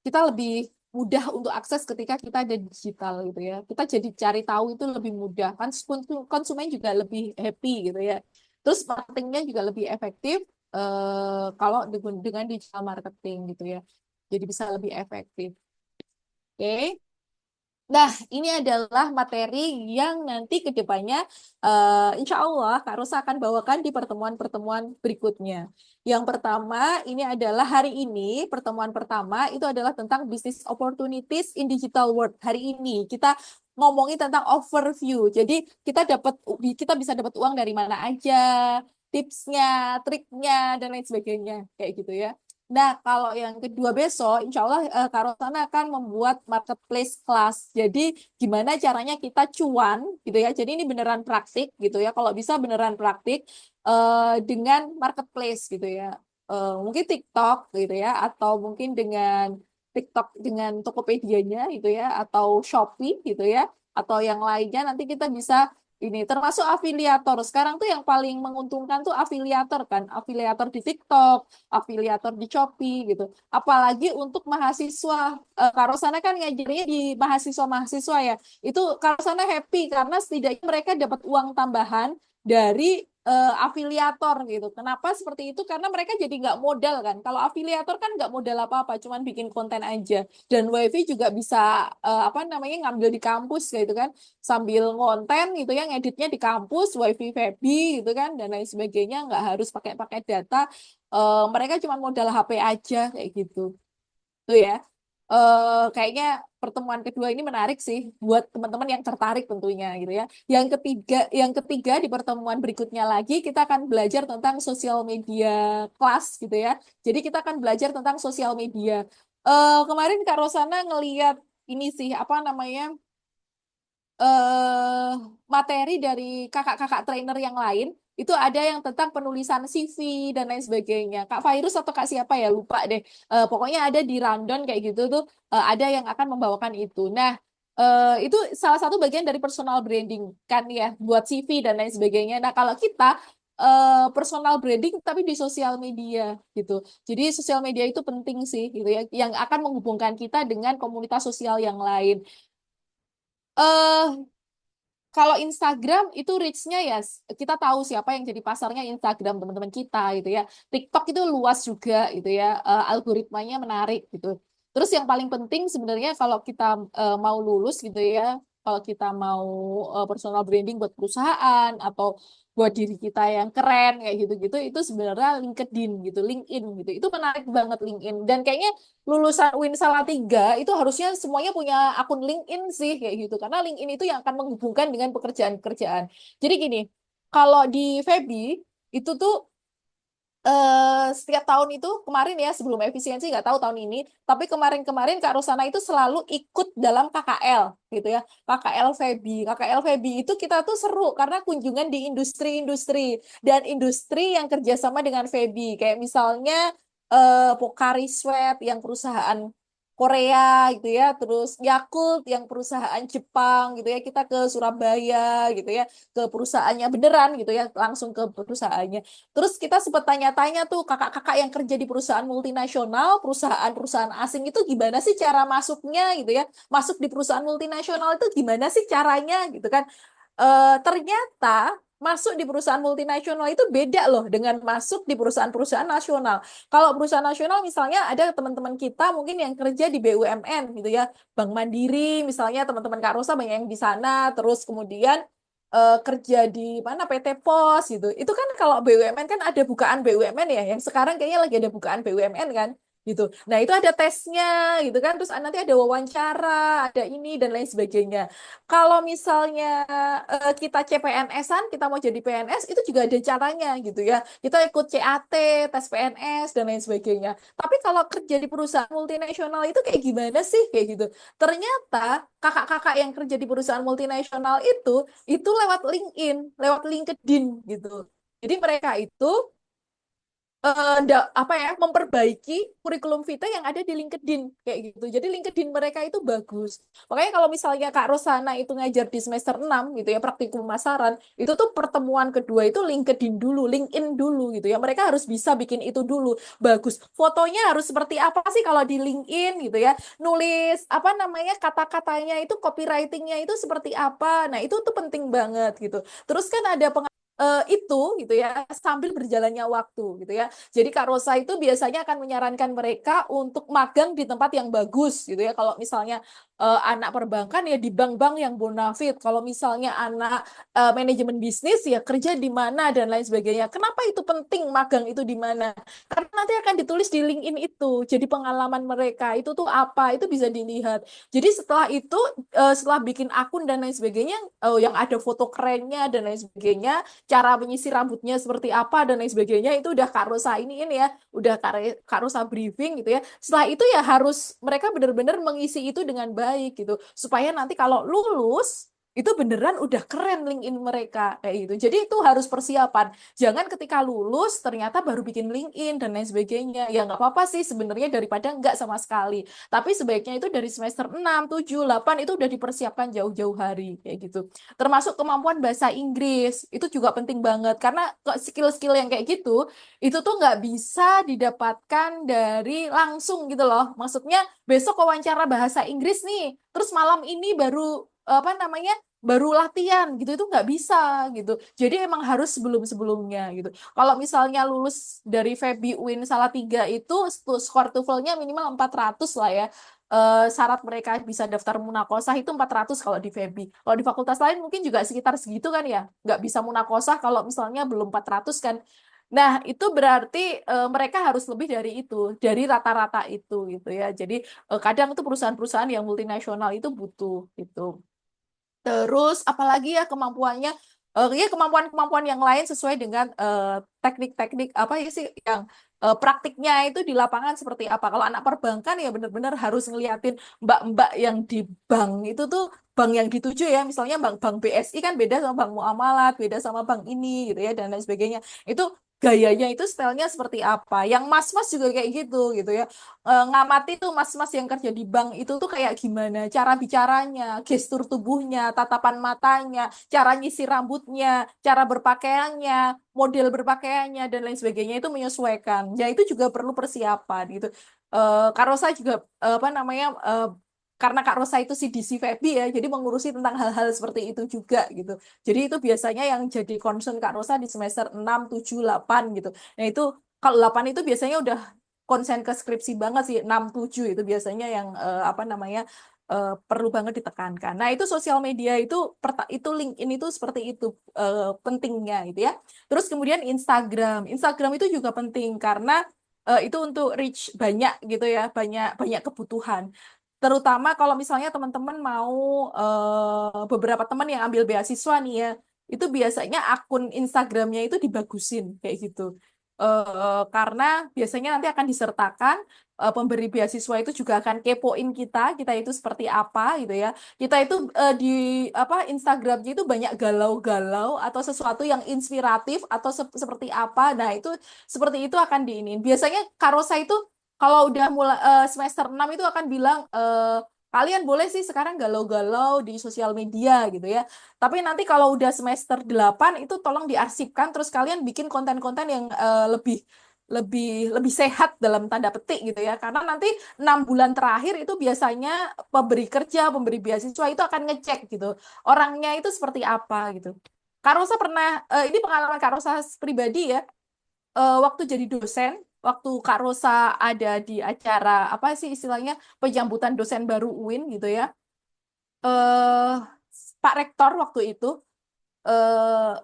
Kita lebih mudah untuk akses ketika kita ada digital gitu ya. Kita jadi cari tahu itu lebih mudah. Kan konsumen juga lebih happy gitu ya. Terus marketingnya juga lebih efektif kalau dengan digital marketing gitu ya. Jadi bisa lebih efektif. Oke. Nah, ini adalah materi yang nanti ke depannya insya Allah Kak Rosa akan bawakan di pertemuan-pertemuan berikutnya. Yang pertama, ini adalah hari ini, pertemuan pertama itu adalah tentang business opportunities in digital world. Hari ini kita ngomongin tentang overview. Jadi kita bisa dapat uang dari mana aja, tipsnya, triknya, dan lain sebagainya. Kayak gitu ya. Nah, kalau yang kedua besok, insya Allah Kak Rosana akan membuat marketplace class. Jadi, gimana caranya kita cuan, gitu ya. Jadi, ini beneran praktik, gitu ya. Kalau bisa beneran praktik dengan marketplace, gitu ya. Mungkin TikTok, gitu ya. Atau mungkin dengan TikTok dengan Tokopedia-nya, gitu ya. Atau Shopee, gitu ya. Atau yang lainnya, nanti kita bisa ini termasuk afiliator. Sekarang tuh yang paling menguntungkan tuh afiliator kan. Afiliator di TikTok, afiliator di Shopee gitu. Apalagi untuk mahasiswa. Kak Rosana kan ngajarnya di mahasiswa-mahasiswa ya. Itu Kak Rosana happy karena setidaknya mereka dapat uang tambahan dari afiliator gitu. Kenapa seperti itu? Karena mereka jadi nggak modal kan. Kalau afiliator kan nggak modal apa-apa, cuman bikin konten aja. Dan WiFi juga bisa apa namanya ngambil di kampus gitu kan, sambil ngonten gitu ya, ngeditnya di kampus, WiFi Febi gitu kan, dan lain sebagainya. Nggak harus pakai data. Mereka cuma modal HP aja kayak gitu. Tuh ya. Kayaknya pertemuan kedua ini menarik sih buat teman-teman yang tertarik tentunya gitu ya. Yang ketiga di pertemuan berikutnya lagi kita akan belajar tentang sosial media kelas gitu ya. Jadi kita akan belajar tentang sosial media. Kemarin Kak Rosana ngeliat ini sih apa namanya eh materi dari kakak-kakak trainer yang lain itu ada yang tentang penulisan CV dan lain sebagainya. Kak Fairus atau Kak siapa ya lupa deh. Pokoknya ada di rundown kayak gitu tuh ada yang akan membawakan itu. Nah, itu salah satu bagian dari personal branding kan ya buat CV dan lain sebagainya. Nah, kalau kita personal branding tapi di sosial media gitu. Jadi sosial media itu penting sih gitu ya yang akan menghubungkan kita dengan komunitas sosial yang lain. eh Kalau Instagram itu reach-nya ya kita tahu siapa yang jadi pasarnya Instagram teman-teman kita gitu ya. TikTok itu luas juga gitu ya. Algoritmanya menarik gitu. Terus yang paling penting sebenarnya kalau kita mau lulus gitu ya, kalau kita mau personal branding buat perusahaan atau buat diri kita yang keren kayak gitu-gitu itu sebenarnya LinkedIn gitu, LinkedIn gitu. Itu menarik banget LinkedIn dan kayaknya lulusan UIN Salatiga itu harusnya semuanya punya akun LinkedIn sih kayak gitu karena LinkedIn itu yang akan menghubungkan dengan pekerjaan-pekerjaan. Jadi gini, kalau di Febi itu tuh setiap tahun itu kemarin ya sebelum efisiensi nggak tahu tahun ini tapi kemarin-kemarin Kak Rosana itu selalu ikut dalam KKL gitu ya KKL Febi itu kita tuh seru karena kunjungan di industri-industri dan industri yang kerjasama dengan Febi kayak misalnya Pocari Sweat yang perusahaan Korea gitu ya terus Yakult yang perusahaan Jepang gitu ya kita ke Surabaya gitu ya ke perusahaannya beneran gitu ya langsung ke perusahaannya. Terus kita sempat tanya-tanya tuh kakak-kakak yang kerja di perusahaan multinasional, perusahaan-perusahaan asing itu gimana sih cara masuknya gitu ya? Masuk di perusahaan multinasional itu gimana sih caranya gitu kan? Ternyata masuk di perusahaan multinasional itu beda loh dengan masuk di perusahaan-perusahaan nasional. Kalau perusahaan nasional misalnya ada teman-teman kita mungkin yang kerja di BUMN gitu ya, Bank Mandiri misalnya teman-teman Kak Rosa banyak yang di sana, terus kemudian kerja di mana PT Pos gitu. Itu kan kalau BUMN kan ada bukaan BUMN ya, yang sekarang kayaknya lagi ada bukaan BUMN kan. gitu. Nah, itu ada tesnya gitu kan. Terus nanti ada wawancara, ada ini dan lain sebagainya. Kalau misalnya kita CPNS-an, kita mau jadi PNS, itu juga ada caranya gitu ya. Kita ikut CAT, tes PNS dan lain sebagainya. Tapi kalau kerja di perusahaan multinasional itu kayak gimana sih kayak gitu? Ternyata kakak-kakak yang kerja di perusahaan multinasional itu lewat LinkedIn, lewat LinkedIn gitu. Jadi mereka itu apa ya, memperbaiki kurikulum vita yang ada di LinkedIn kayak gitu. Jadi LinkedIn mereka itu bagus. Makanya kalau misalnya Kak Rosana itu ngajar di semester 6 gitu ya, praktikum pemasaran, itu tuh pertemuan kedua itu LinkedIn dulu, LinkedIn dulu gitu ya. Mereka harus bisa bikin itu dulu. Bagus. Fotonya harus seperti apa sih kalau di LinkedIn gitu ya. Nulis apa namanya, kata-katanya itu, copywritingnya itu seperti apa. Nah, itu tuh penting banget gitu. Terus kan ada itu gitu ya, sambil berjalannya waktu gitu ya. Jadi Kak Rosa itu biasanya akan menyarankan mereka untuk magang di tempat yang bagus gitu ya. Kalau misalnya anak perbankan ya di bank-bank yang bonafit. Kalau misalnya anak manajemen bisnis ya kerja di mana dan lain sebagainya. Kenapa itu penting magang itu di mana? Karena nanti akan ditulis di LinkedIn itu. Jadi pengalaman mereka itu tuh apa? Itu bisa dilihat. Jadi setelah itu setelah bikin akun dan lain sebagainya, yang ada foto kerennya dan lain sebagainya, cara menyisir rambutnya seperti apa dan lain sebagainya, itu udah Kak Rosa ini ya, udah Kak Rosa briefing gitu ya. Setelah itu ya harus mereka benar-benar mengisi itu dengan baik gitu, supaya nanti kalau lulus itu beneran udah keren LinkedIn mereka kayak gitu. Jadi itu harus persiapan. Jangan ketika lulus ternyata baru bikin LinkedIn dan lain sebagainya. Ya nggak apa-apa sih sebenarnya daripada nggak sama sekali. Tapi sebaiknya itu dari semester 6, 7, 8 itu udah dipersiapkan jauh-jauh hari kayak gitu. Termasuk kemampuan bahasa Inggris itu juga penting banget karena skill-skill yang kayak gitu itu tuh nggak bisa didapatkan dari langsung gitu loh. Maksudnya besok wawancara bahasa Inggris nih, terus malam ini baru apa namanya, baru latihan gitu, itu nggak bisa gitu. Jadi emang harus sebelum-sebelumnya gitu. Kalau misalnya lulus dari FEBI UIN Salatiga itu skor TOEFL-nya minimal 400 lah ya. Syarat mereka bisa daftar munakosah itu 400 kalau di FEBI. Kalau di fakultas lain mungkin juga sekitar segitu kan ya. Nggak bisa munakosah kalau misalnya belum 400 kan. Nah, itu berarti mereka harus lebih dari itu, dari rata-rata itu gitu ya. Jadi kadang itu perusahaan-perusahaan yang multinasional itu butuh gitu. Terus apalagi ya kemampuannya, ya kemampuan-kemampuan yang lain sesuai dengan teknik-teknik apa ya sih yang praktiknya itu di lapangan seperti apa. Kalau anak perbankan ya benar-benar harus ngeliatin mbak-mbak yang di bank itu tuh, bank yang dituju ya, misalnya bank BSI kan beda sama bank muamalat, beda sama bank ini gitu ya dan lain sebagainya. Itu gayanya itu stylenya seperti apa. Yang mas-mas juga kayak gitu ya, ngamati tuh mas-mas yang kerja di bank itu tuh kayak gimana cara bicaranya, gestur tubuhnya, tatapan matanya, cara nyisir rambutnya, cara berpakaiannya, model berpakaiannya dan lain sebagainya itu menyesuaikan. Ya itu juga perlu persiapan gitu. Kak Rosa juga apa namanya, karena Kak Rosa itu CDC FEBI ya, jadi mengurusi tentang hal-hal seperti itu juga gitu. Jadi itu biasanya yang jadi concern Kak Rosa di semester 6, 7, 8 gitu. Nah itu kalau 8 itu biasanya udah konsen ke skripsi banget sih. 6 7 itu biasanya yang apa namanya, perlu banget ditekankan. Nah, itu sosial media itu LinkedIn itu seperti itu pentingnya gitu ya. Terus kemudian Instagram. Instagram itu juga penting karena itu untuk reach banyak gitu ya, banyak banyak kebutuhan. Terutama kalau misalnya teman-teman mau beberapa teman yang ambil beasiswa nih ya, itu biasanya akun Instagramnya itu dibagusin kayak gitu. Karena biasanya nanti akan disertakan, pemberi beasiswa itu juga akan kepoin kita itu seperti apa gitu ya. Kita itu di apa Instagramnya itu banyak galau-galau atau sesuatu yang inspiratif atau seperti apa. Nah, itu seperti itu akan diinin. Biasanya Karosa itu kalau udah mulai semester 6 itu akan bilang kalian boleh sih sekarang galau-galau di sosial media gitu ya. Tapi nanti kalau udah semester 8 itu tolong diarsipkan terus kalian bikin konten-konten yang lebih lebih lebih sehat dalam tanda petik gitu ya. Karena nanti 6 bulan terakhir itu biasanya pemberi kerja, pemberi beasiswa itu akan ngecek gitu. Orangnya itu seperti apa gitu. Kak Rosa pernah, ini pengalaman Kak Rosa pribadi ya, waktu jadi dosen, waktu Kak Rosa ada di acara apa sih istilahnya, penyambutan dosen baru UIN gitu ya. Eh Pak Rektor waktu itu eh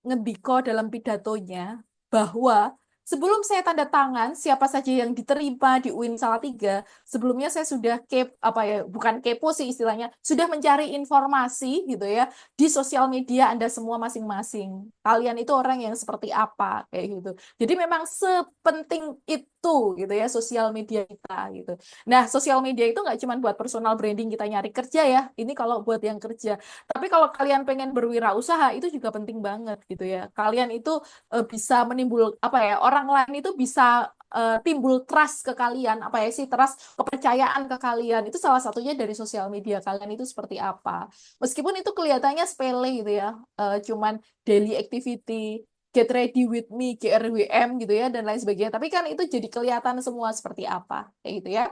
ngediko dalam pidatonya bahwa sebelum saya tanda tangan siapa saja yang diterima di UIN Salatiga, sebelumnya saya sudah apa ya, bukan kepo sih istilahnya, sudah mencari informasi gitu ya di sosial media Anda semua masing-masing. Kalian itu orang yang seperti apa kayak gitu. Jadi memang sepenting itu gitu ya sosial media kita gitu. Nah, sosial media itu nggak cuma buat personal branding kita nyari kerja ya. Ini kalau buat yang kerja. Tapi kalau kalian pengen berwirausaha itu juga penting banget gitu ya. Kalian itu bisa menimbul apa ya, orang lain itu bisa timbul trust ke kalian, apa ya sih, trust, kepercayaan ke kalian itu salah satunya dari sosial media kalian itu seperti apa, meskipun itu kelihatannya sepele gitu ya, cuman daily activity, get ready with me, GRWM gitu ya, dan lain sebagainya, tapi kan itu jadi kelihatan semua seperti apa kayak gitu ya.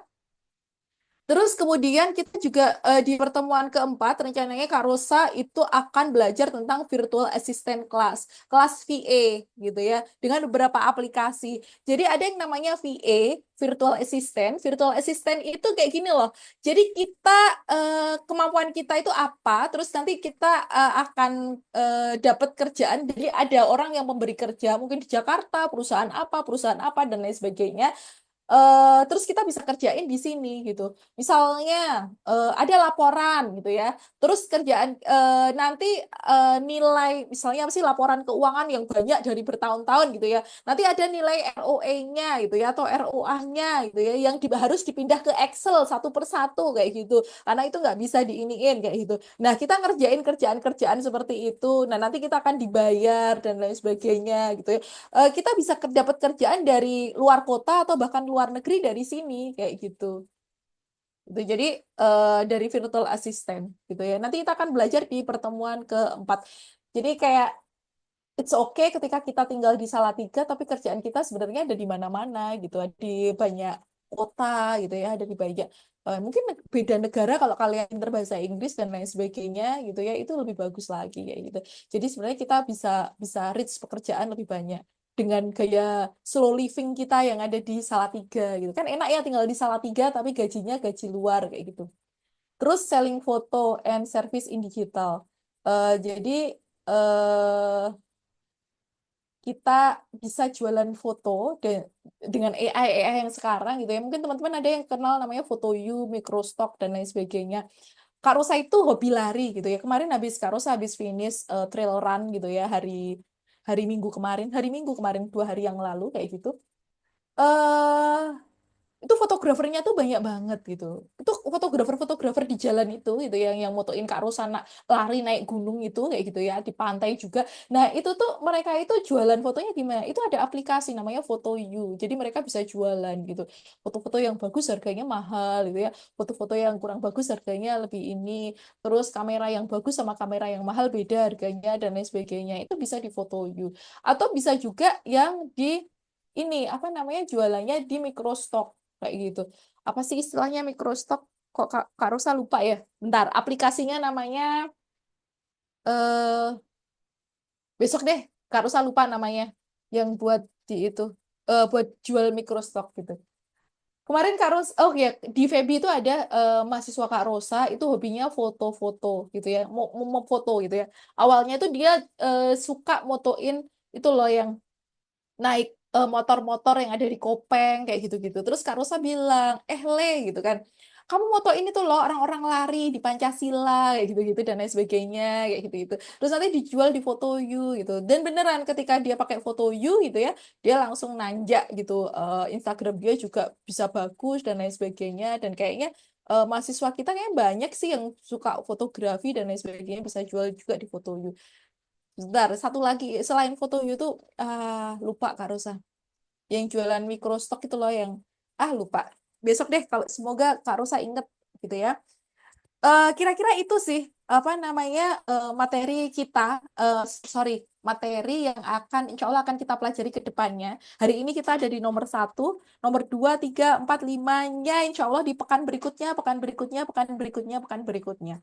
Terus kemudian kita juga di pertemuan keempat rencananya Kak Rosa itu akan belajar tentang virtual assistant class, kelas VA gitu ya, dengan beberapa aplikasi. Jadi ada yang namanya VA, virtual assistant. Virtual assistant itu kayak gini loh. Jadi kita kemampuan kita itu apa, terus nanti kita akan dapat kerjaan. Jadi ada orang yang memberi kerja, mungkin di Jakarta, perusahaan apa dan lain sebagainya. Terus kita bisa kerjain di sini gitu. Misalnya ada laporan gitu ya. Terus kerjaan nanti nilai misalnya apa sih laporan keuangan yang banyak dari bertahun-tahun gitu ya. Nanti ada nilai ROE-nya gitu ya atau ROA-nya gitu ya yang harus dipindah ke Excel satu per satu kayak gitu. Karena itu nggak bisa diiniin kayak gitu. Nah, kita ngerjain kerjaan-kerjaan seperti itu. Nah, nanti kita akan dibayar dan lain sebagainya gitu ya. Kita bisa dapat kerjaan dari luar kota atau bahkan luar negeri dari sini kayak gitu. Gitu. Jadi dari virtual assistant gitu ya. Nanti kita akan belajar di pertemuan keempat. Jadi kayak it's okay ketika kita tinggal di Salatiga, tapi kerjaan kita sebenarnya ada di mana-mana gitu, di banyak kota gitu ya, ada di banyak mungkin beda negara kalau kalian pinter bahasa Inggris dan lain sebagainya gitu ya, itu lebih bagus lagi kayak gitu. Jadi sebenarnya kita bisa bisa reach pekerjaan lebih banyak dengan gaya slow living kita yang ada di Salatiga gitu kan, enak ya tinggal di Salatiga tapi gajinya gaji luar kayak gitu. Terus selling foto and service in digital. Jadi eh kita bisa jualan foto dengan AI yang sekarang gitu ya. Mungkin teman-teman ada yang kenal namanya Fotoyu, Microstock dan lain sebagainya. Kak Rosa itu hobi lari gitu ya. Kemarin Kak Rosa habis finish trail run gitu ya hari hari hari Minggu kemarin 2 hari yang lalu kayak gitu. eh itu fotografernya tuh banyak banget gitu. Itu fotografer-fotografer di jalan itu gitu yang motoin Kak Rosana lari naik gunung itu kayak gitu ya, di pantai juga. Nah, itu tuh mereka itu jualan fotonya gimana? Itu ada aplikasi namanya Foto You. Jadi mereka bisa jualan gitu. Foto-foto yang bagus harganya mahal gitu ya. Foto-foto yang kurang bagus harganya lebih ini. Terus kamera yang bagus sama kamera yang mahal beda harganya dan lain sebagainya. Itu bisa di Foto You. Atau bisa juga yang di ini apa namanya jualannya di Microstock kayak gitu. Apa sih istilahnya microstock? Kok Kak Rosa lupa ya? Bentar, aplikasinya namanya eh besok deh. Kak Rosa lupa namanya. Yang buat di itu buat jual microstock gitu. Kemarin Kak Rosa, oh ya di Febi itu ada mahasiswa Kak Rosa itu hobinya foto-foto gitu ya, mau foto gitu ya. Awalnya itu dia suka motoin itu loh yang naik motor-motor yang ada di Kopeng kayak gitu-gitu. Terus Kak Rosa bilang, Le gitu kan, kamu moto ini tuh loh orang-orang lari di Pancasila kayak gitu-gitu dan lain sebagainya kayak gitu-gitu. Terus nanti dijual di Foto You gitu. Dan beneran ketika dia pakai Foto You gitu ya, dia langsung nanjak gitu. Instagram dia juga bisa bagus dan lain sebagainya. Dan kayaknya mahasiswa kita kayaknya banyak sih yang suka fotografi dan lain sebagainya bisa jual juga di Foto You. Bentar, satu lagi selain Foto You tuh lupa Kak Rosa yang jualan microstock itu loh yang lupa. Besok deh kalau semoga Kak Rosa inget gitu ya. Kira-kira itu sih apa namanya materi kita sorry materi yang akan insya Allah akan kita pelajari ke depannya. Hari ini kita ada di nomor 1, nomor 2, 3, 4, 5-nya insya Allah di pekan berikutnya, pekan berikutnya, pekan berikutnya, pekan berikutnya.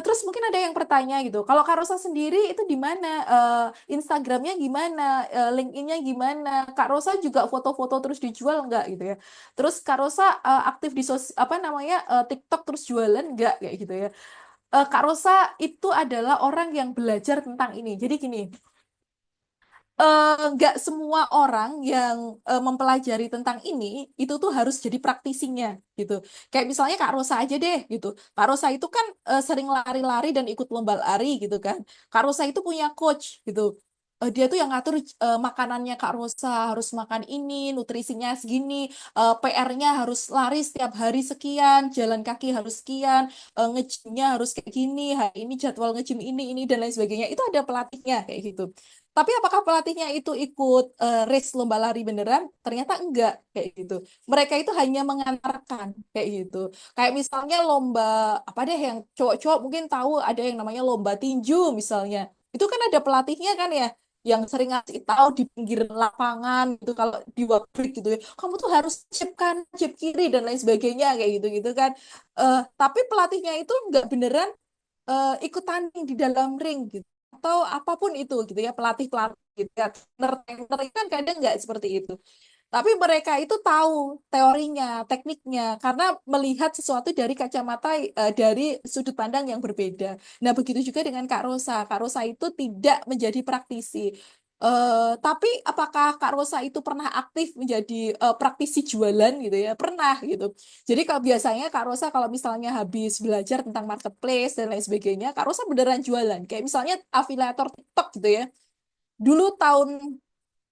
Terus mungkin ada yang bertanya gitu. Kalau Kak Rosa sendiri itu di mana? Instagramnya gimana? LinkedIn-nya gimana? Kak Rosa juga foto-foto terus dijual nggak gitu ya? Terus Kak Rosa aktif di apa namanya TikTok terus jualan nggak kayak gitu ya? Kak Rosa itu adalah orang yang belajar tentang ini. Jadi gini, nggak semua orang yang mempelajari tentang ini itu tuh harus jadi praktisinya gitu. Kayak misalnya Kak Rosa aja deh gitu. Kak Rosa itu kan sering lari-lari dan ikut lomba lari gitu kan. Kak Rosa itu punya coach gitu. Dia tuh yang ngatur makanannya Kak Rosa harus makan ini, nutrisinya segini, PR-nya harus lari setiap hari sekian, jalan kaki harus sekian, nge-gymnya harus kayak gini, hari ini jadwal nge-gym ini dan lain sebagainya. Itu ada pelatihnya kayak gitu. Tapi apakah pelatihnya itu ikut race lomba lari beneran? Ternyata enggak kayak gitu. Mereka itu hanya mengantarkan kayak gitu. Kayak misalnya lomba apa deh yang cowok-cowok mungkin tahu ada yang namanya lomba tinju misalnya. Itu kan ada pelatihnya kan ya yang sering ngasih tahu di pinggir lapangan gitu kalau di wabrik gitu ya. Kamu tuh harus chip kan, chip kiri dan lain sebagainya kayak gitu-gitu kan. Tapi pelatihnya itu enggak beneran ikut tanding di dalam ring gitu atau apapun itu gitu ya pelatih-pelatih gitu ya trainer itu kan kadang nggak seperti itu tapi mereka itu tahu teorinya tekniknya karena melihat sesuatu dari kacamata dari sudut pandang yang berbeda. Nah begitu juga dengan Kak Rosa. Kak Rosa itu tidak menjadi praktisi. Tapi apakah Kak Rosa itu pernah aktif menjadi praktisi jualan gitu ya? Pernah gitu. Jadi kalau biasanya Kak Rosa kalau misalnya habis belajar tentang marketplace dan lain sebagainya, Kak Rosa beneran jualan. Kayak misalnya afiliator TikTok gitu ya. Dulu tahun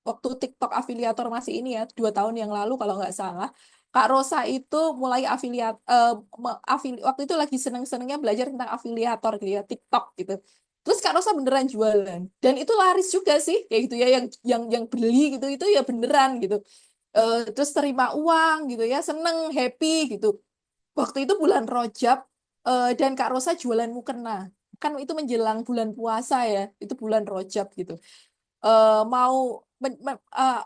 waktu TikTok afiliator masih ini ya, 2 tahun yang lalu kalau nggak salah, Kak Rosa itu mulai waktu itu lagi seneng-senengnya belajar tentang afiliator gitu ya, TikTok gitu. Terus Kak Rosa beneran jualan dan itu laris juga sih kayak gitu ya, yang beli gitu itu ya beneran gitu. Terus terima uang gitu ya, seneng, happy gitu. Waktu itu bulan Rajab dan Kak Rosa jualan mukena. Kan itu menjelang bulan puasa ya, itu bulan Rajab gitu. Mau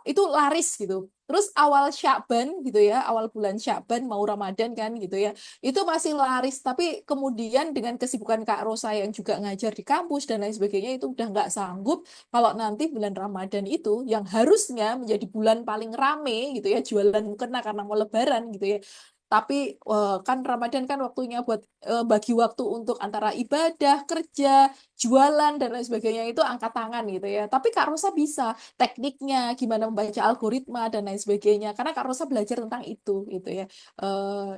itu laris gitu. Terus awal Sya'ban gitu ya, awal bulan Sya'ban mau Ramadan kan gitu ya. Itu masih laris, tapi kemudian dengan kesibukan Kak Rosa yang juga ngajar di kampus dan lain sebagainya itu udah nggak sanggup kalau nanti bulan Ramadan itu yang harusnya menjadi bulan paling rame gitu ya, jualan mukena karena mau Lebaran gitu ya. Tapi kan Ramadan kan waktunya buat bagi waktu untuk antara ibadah, kerja, jualan dan lain sebagainya itu angkat tangan gitu ya. Tapi Kak Rosa bisa tekniknya, gimana membaca algoritma dan lain sebagainya. Karena Kak Rosa belajar tentang itu gitu ya.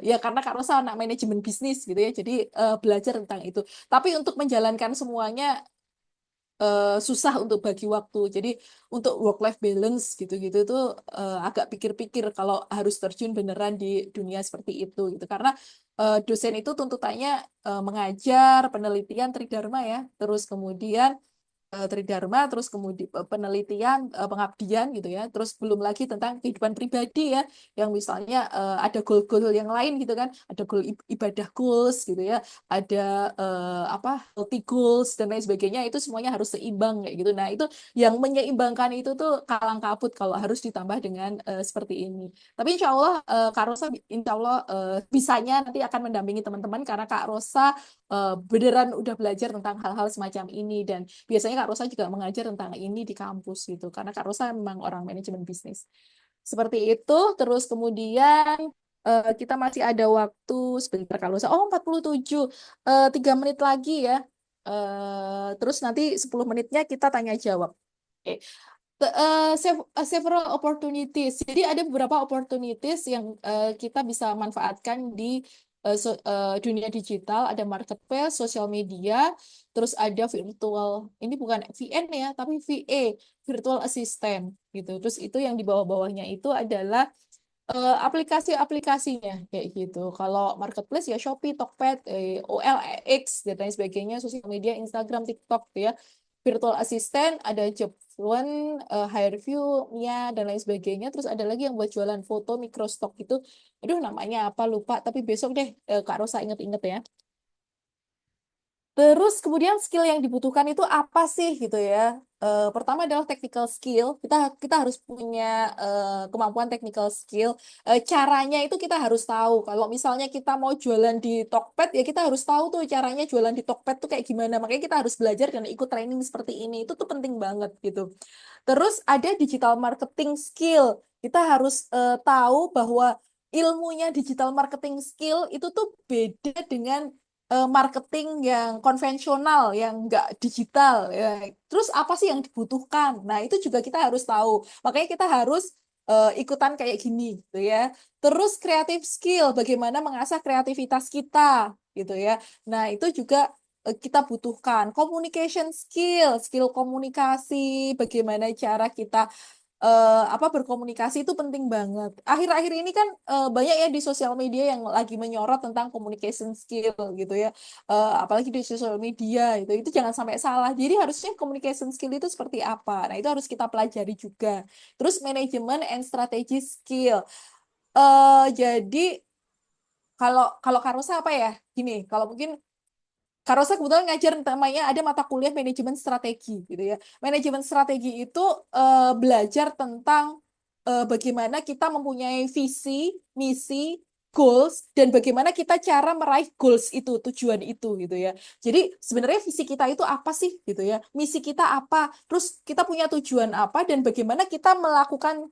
Ya karena Kak Rosa anak manajemen bisnis gitu ya. Jadi belajar tentang itu. Tapi untuk menjalankan semuanya susah untuk bagi waktu. Jadi untuk work life balance gitu-gitu itu agak pikir-pikir kalau harus terjun beneran di dunia seperti itu gitu. Karena dosen itu tuntutannya mengajar penelitian Tridharma ya. Terus kemudian Tridharma, terus kemudian penelitian, pengabdian gitu ya, terus belum lagi tentang kehidupan pribadi ya, yang misalnya ada goal-goal yang lain gitu kan, ada goal ibadah goals gitu ya, ada apa healthy goals dan lain sebagainya, itu semuanya harus seimbang kayak gitu. Nah itu yang menyeimbangkan itu tuh kalang kabut kalau harus ditambah dengan seperti ini. Tapi insya Allah Kak Rosa, insya Allah bisanya nanti akan mendampingi teman-teman karena Kak Rosa beneran udah belajar tentang hal-hal semacam ini dan biasanya Kak Rosa juga mengajar tentang ini di kampus gitu, karena Kak Rosa memang orang manajemen bisnis. Seperti itu, terus kemudian kita masih ada waktu sebentar Kak Rosa. Oh, 47. 3 menit lagi ya. Terus nanti 10 menitnya kita tanya jawab. Oke. Several opportunities. Jadi ada beberapa opportunities yang kita bisa manfaatkan di dunia digital. Ada marketplace, sosial media, terus ada virtual. Ini bukan VN ya, tapi VA, virtual assistant gitu. Terus itu yang di bawah-bawahnya itu adalah aplikasi-aplikasinya kayak gitu. Kalau marketplace ya Shopee, Tokped, OLX dan lain sebagainya, sosial media Instagram, TikTok gitu ya. Virtual assistant ada Jobfluent, Hireview, Mia dan lain sebagainya. Terus ada lagi yang buat jualan foto microstock gitu. Aduh namanya apa lupa, tapi besok deh Kak Rosa inget-inget ya. Terus kemudian skill yang dibutuhkan itu apa sih gitu ya? Pertama adalah technical skill. Kita kita harus punya kemampuan technical skill. Caranya itu kita harus tahu. Kalau misalnya kita mau jualan di Tokped ya kita harus tahu tuh caranya jualan di Tokped tuh kayak gimana. Makanya kita harus belajar dan ikut training seperti ini. Itu tuh penting banget gitu. Terus ada digital marketing skill. Kita harus tahu bahwa ilmunya digital marketing skill itu tuh beda dengan marketing yang konvensional, yang nggak digital, ya. Terus apa sih yang dibutuhkan? Nah, itu juga kita harus tahu. Makanya kita harus ikutan kayak gini, gitu ya. Terus creative skill, bagaimana mengasah kreativitas kita, gitu ya. Nah, itu juga kita butuhkan. Communication skill, skill komunikasi, bagaimana cara kita apa berkomunikasi itu penting banget. Akhir-akhir ini kan banyak ya di sosial media yang lagi menyorot tentang communication skill gitu ya. Apalagi di sosial media itu jangan sampai salah. Jadi harusnya communication skill itu seperti apa? Nah, itu harus kita pelajari juga. Terus manajemen and strategy skill. Jadi kalau kalau Karosa apa ya? Gini, kalau mungkin Karosa kebetulan ngajar namanya ada mata kuliah manajemen strategi gitu ya. Manajemen strategi itu belajar tentang bagaimana kita mempunyai visi, misi, goals dan bagaimana kita cara meraih goals itu, tujuan itu gitu ya. Jadi sebenarnya visi kita itu apa sih gitu ya? Misi kita apa? Terus kita punya tujuan apa dan bagaimana kita melakukan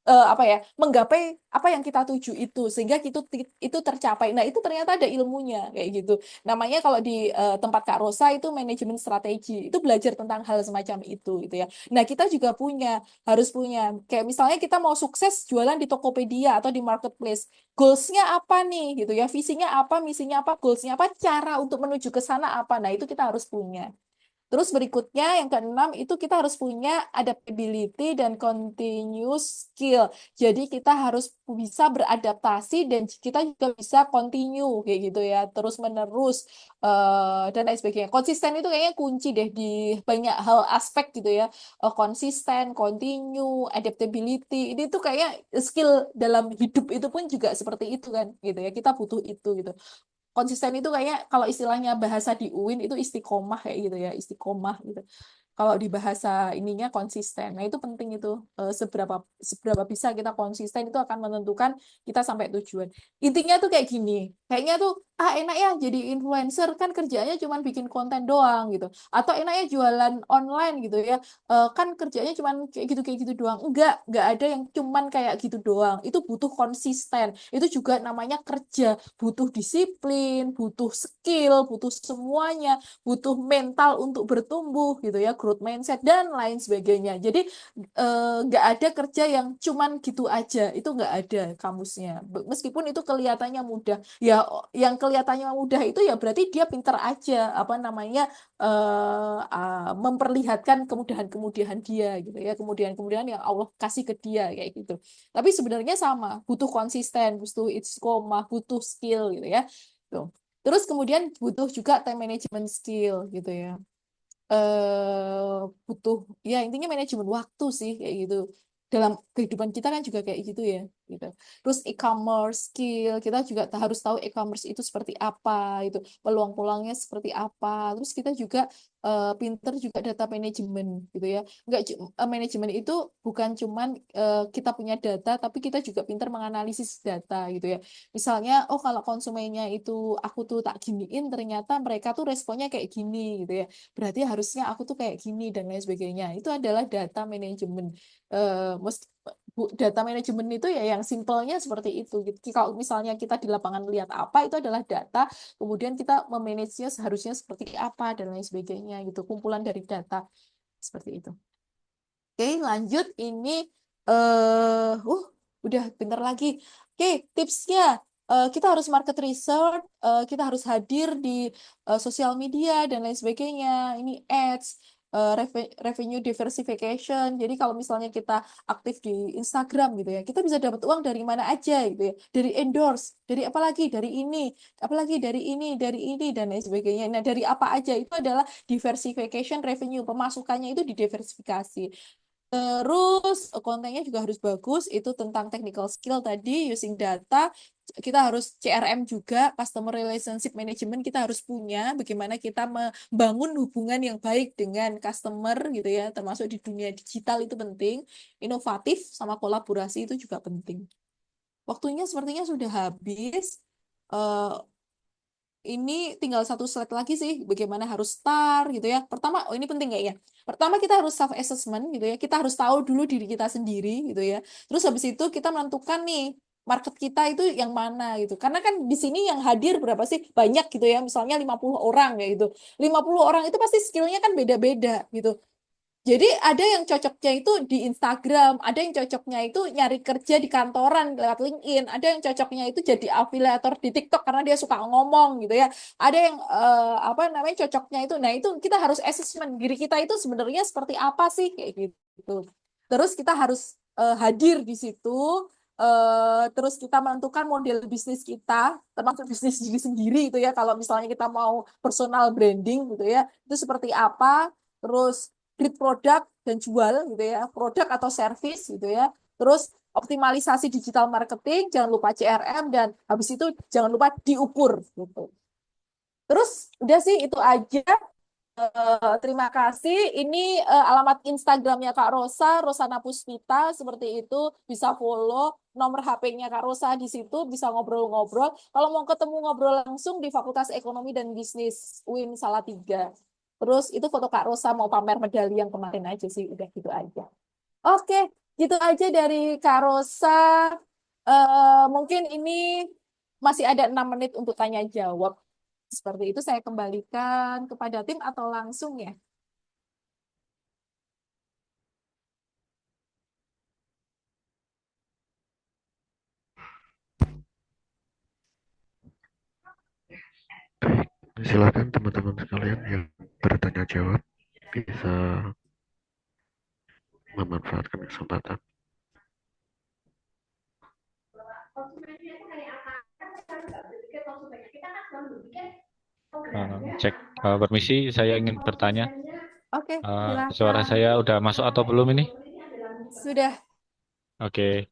apa ya menggapai apa yang kita tuju itu sehingga itu tercapai. Nah, itu ternyata ada ilmunya kayak gitu. Namanya kalau di tempat Kak Rosa itu manajemen strategi. Itu belajar tentang hal semacam itu gitu ya. Nah, kita juga harus punya kayak misalnya kita mau sukses jualan di Tokopedia atau di marketplace. Goalsnya apa nih gitu ya? Visinya apa, misinya apa, goalsnya apa, cara untuk menuju ke sana apa. Nah, itu kita harus punya. Terus berikutnya yang keenam itu kita harus punya adaptability dan continuous skill. Jadi kita harus bisa beradaptasi dan kita juga bisa continue kayak gitu ya, terus menerus dan lain sebagainya. Konsisten itu kayaknya kunci deh di banyak hal aspek gitu ya. Konsisten, continue, adaptability. Ini tuh kayak skill dalam hidup itu pun juga seperti itu kan gitu ya. Kita butuh itu gitu. Konsisten itu kayak kalau istilahnya bahasa di UIN itu istiqomah kayak gitu ya, istiqomah gitu. Kalau di bahasa ininya konsisten. Nah, itu penting itu. Seberapa seberapa bisa kita konsisten itu akan menentukan kita sampai tujuan. Intinya tuh kayak gini. Kayaknya tuh enak ya jadi influencer kan kerjanya cuma bikin konten doang gitu. Atau enaknya jualan online gitu ya. Kan kerjanya cuma kayak gitu doang. Enggak ada yang cuman kayak gitu doang. Itu butuh konsisten. Itu juga namanya kerja, butuh disiplin, butuh skill, butuh semuanya, butuh mental untuk bertumbuh gitu ya, growth mindset dan lain sebagainya. Jadi nggak ada kerja yang cuman gitu aja, itu nggak ada kamusnya. Meskipun itu kelihatannya mudah, ya yang kelihatannya mudah itu ya berarti dia pinter aja, apa namanya memperlihatkan kemudahan-kemudahan dia gitu ya, kemudahan-kemudahan yang Allah kasih ke dia kayak gitu. Tapi sebenarnya sama, butuh konsisten, butuh istiqomah, butuh skill gitu ya. Tuh. Terus kemudian butuh juga time management skill gitu ya. Butuh ya intinya manajemen waktu sih kayak gitu. Dalam kehidupan kita kan juga kayak gitu ya gitu. Terus e-commerce skill, kita juga harus tahu e-commerce itu seperti apa, itu peluang-peluangnya seperti apa. Terus kita juga pinter juga data manajemen gitu ya. Enggak manajemen itu bukan cuman kita punya data, tapi kita juga pinter menganalisis data gitu ya. Misalnya, oh kalau konsumennya itu aku tuh tak giniin, ternyata mereka tuh responnya kayak gini gitu ya. Berarti harusnya aku tuh kayak gini dan lain sebagainya. Itu adalah data manajemen. Data manajemen itu ya yang simpelnya seperti itu. Gitu. Kalau misalnya kita di lapangan lihat apa, itu adalah data, kemudian kita memanagenya seharusnya seperti apa dan lain sebagainya gitu. Kumpulan dari data seperti itu. Oke, lanjut ini udah bentar lagi. Oke, tipsnya kita harus market research, kita harus hadir di sosial media dan lain sebagainya. Ini ads, revenue diversification. Jadi kalau misalnya kita aktif di Instagram gitu ya, kita bisa dapat uang dari mana aja gitu ya. Dari endorse, dari apa lagi, dari ini, apalagi dari ini dan lain sebagainya. Nah, dari apa aja itu adalah diversification revenue, pemasukannya itu didiversifikasi. Terus kontennya juga harus bagus, itu tentang technical skill tadi, using data, kita harus CRM juga, customer relationship management kita harus punya, bagaimana kita membangun hubungan yang baik dengan customer gitu ya, termasuk di dunia digital itu penting, inovatif sama kolaborasi itu juga penting. Waktunya sepertinya sudah habis. Eh, ini tinggal satu slide lagi sih, bagaimana harus start gitu ya. Pertama, oh ini penting kayaknya. Pertama kita harus self assessment gitu ya. Kita harus tahu dulu diri kita sendiri gitu ya. Terus habis itu kita menentukan nih market kita itu yang mana gitu. Karena kan di sini yang hadir berapa sih? Banyak gitu ya. Misalnya 50 orang kayak gitu. 50 orang itu pasti skillnya kan beda-beda gitu. Jadi ada yang cocoknya itu di Instagram, ada yang cocoknya itu nyari kerja di kantoran lewat LinkedIn, ada yang cocoknya itu jadi afiliator di TikTok karena dia suka ngomong gitu ya. Ada yang apa namanya cocoknya itu. Nah, itu kita harus assessment diri kita itu sebenarnya seperti apa sih kayak gitu. Terus kita harus hadir di situ. Terus kita menentukan model bisnis kita, termasuk bisnis diri sendiri itu ya. Kalau misalnya kita mau personal branding gitu ya, itu seperti apa. Terus create produk dan jual gitu ya, produk atau service gitu ya. Terus optimalisasi digital marketing, jangan lupa CRM dan habis itu jangan lupa diukur gitu. Terus udah sih itu aja. Terima kasih. Ini alamat Instagramnya Kak Rosa, Rosana Puspita, seperti itu. Bisa follow nomor HP-nya Kak Rosa di situ, bisa ngobrol-ngobrol. Kalau mau ketemu ngobrol langsung di Fakultas Ekonomi dan Bisnis UIN Salatiga. Terus itu foto Kak Rosa mau pamer medali yang kemarin aja sih, udah gitu aja. Oke, gitu aja dari Kak Rosa. Mungkin ini masih ada 6 menit untuk tanya jawab. Seperti itu saya kembalikan kepada tim atau langsung ya. Silakan teman-teman sekalian yang bertanya jawab bisa memanfaatkan kesempatan. Cek, permisi, saya ingin bertanya. Oke, Suara silakan. saya udah masuk atau belum ini? Sudah. Oke,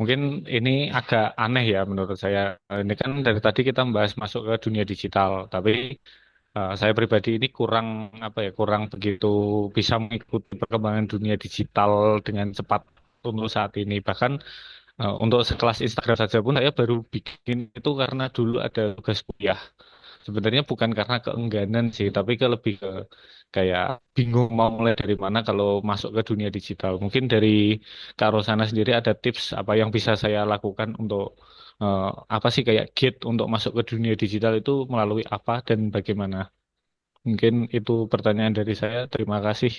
mungkin ini agak aneh ya menurut saya. Ini kan dari tadi kita membahas masuk ke dunia digital, tapi saya pribadi ini kurang apa ya, kurang begitu bisa mengikuti perkembangan dunia digital dengan cepat untuk saat ini. Bahkan untuk sekelas Instagram saja pun saya baru bikin itu karena dulu ada tugas kuliah. Sebenarnya bukan karena keengganan sih, tapi lebih ke kayak bingung mau mulai dari mana kalau masuk ke dunia digital. Mungkin dari Kak Rosana sendiri ada tips apa yang bisa saya lakukan untuk eh, apa sih kayak gate untuk masuk ke dunia digital itu melalui apa dan bagaimana? Mungkin itu pertanyaan dari saya. Terima kasih.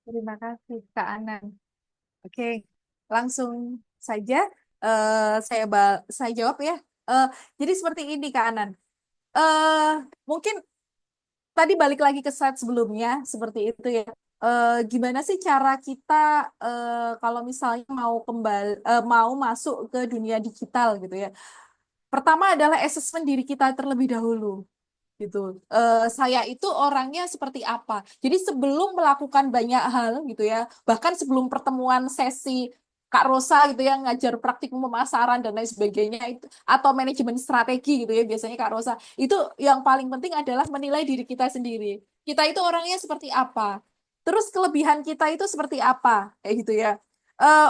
Terima kasih, Kak Anan. Oke, langsung saja saya jawab ya. Eh, jadi seperti ini, Kak Anan. eh Mungkin tadi balik lagi ke slide sebelumnya, seperti itu ya. Gimana sih cara kita kalau misalnya mau masuk ke dunia digital gitu ya? Pertama adalah assessment diri kita terlebih dahulu gitu. Saya itu orangnya seperti apa. Jadi sebelum melakukan banyak hal gitu ya, bahkan sebelum pertemuan sesi Kak Rosa gitu ya ngajar praktikum pemasaran dan lain sebagainya itu atau manajemen strategi gitu ya biasanya Kak Rosa itu yang paling penting adalah menilai diri kita sendiri. Kita itu orangnya seperti apa. Terus kelebihan kita itu seperti apa kayak gitu ya.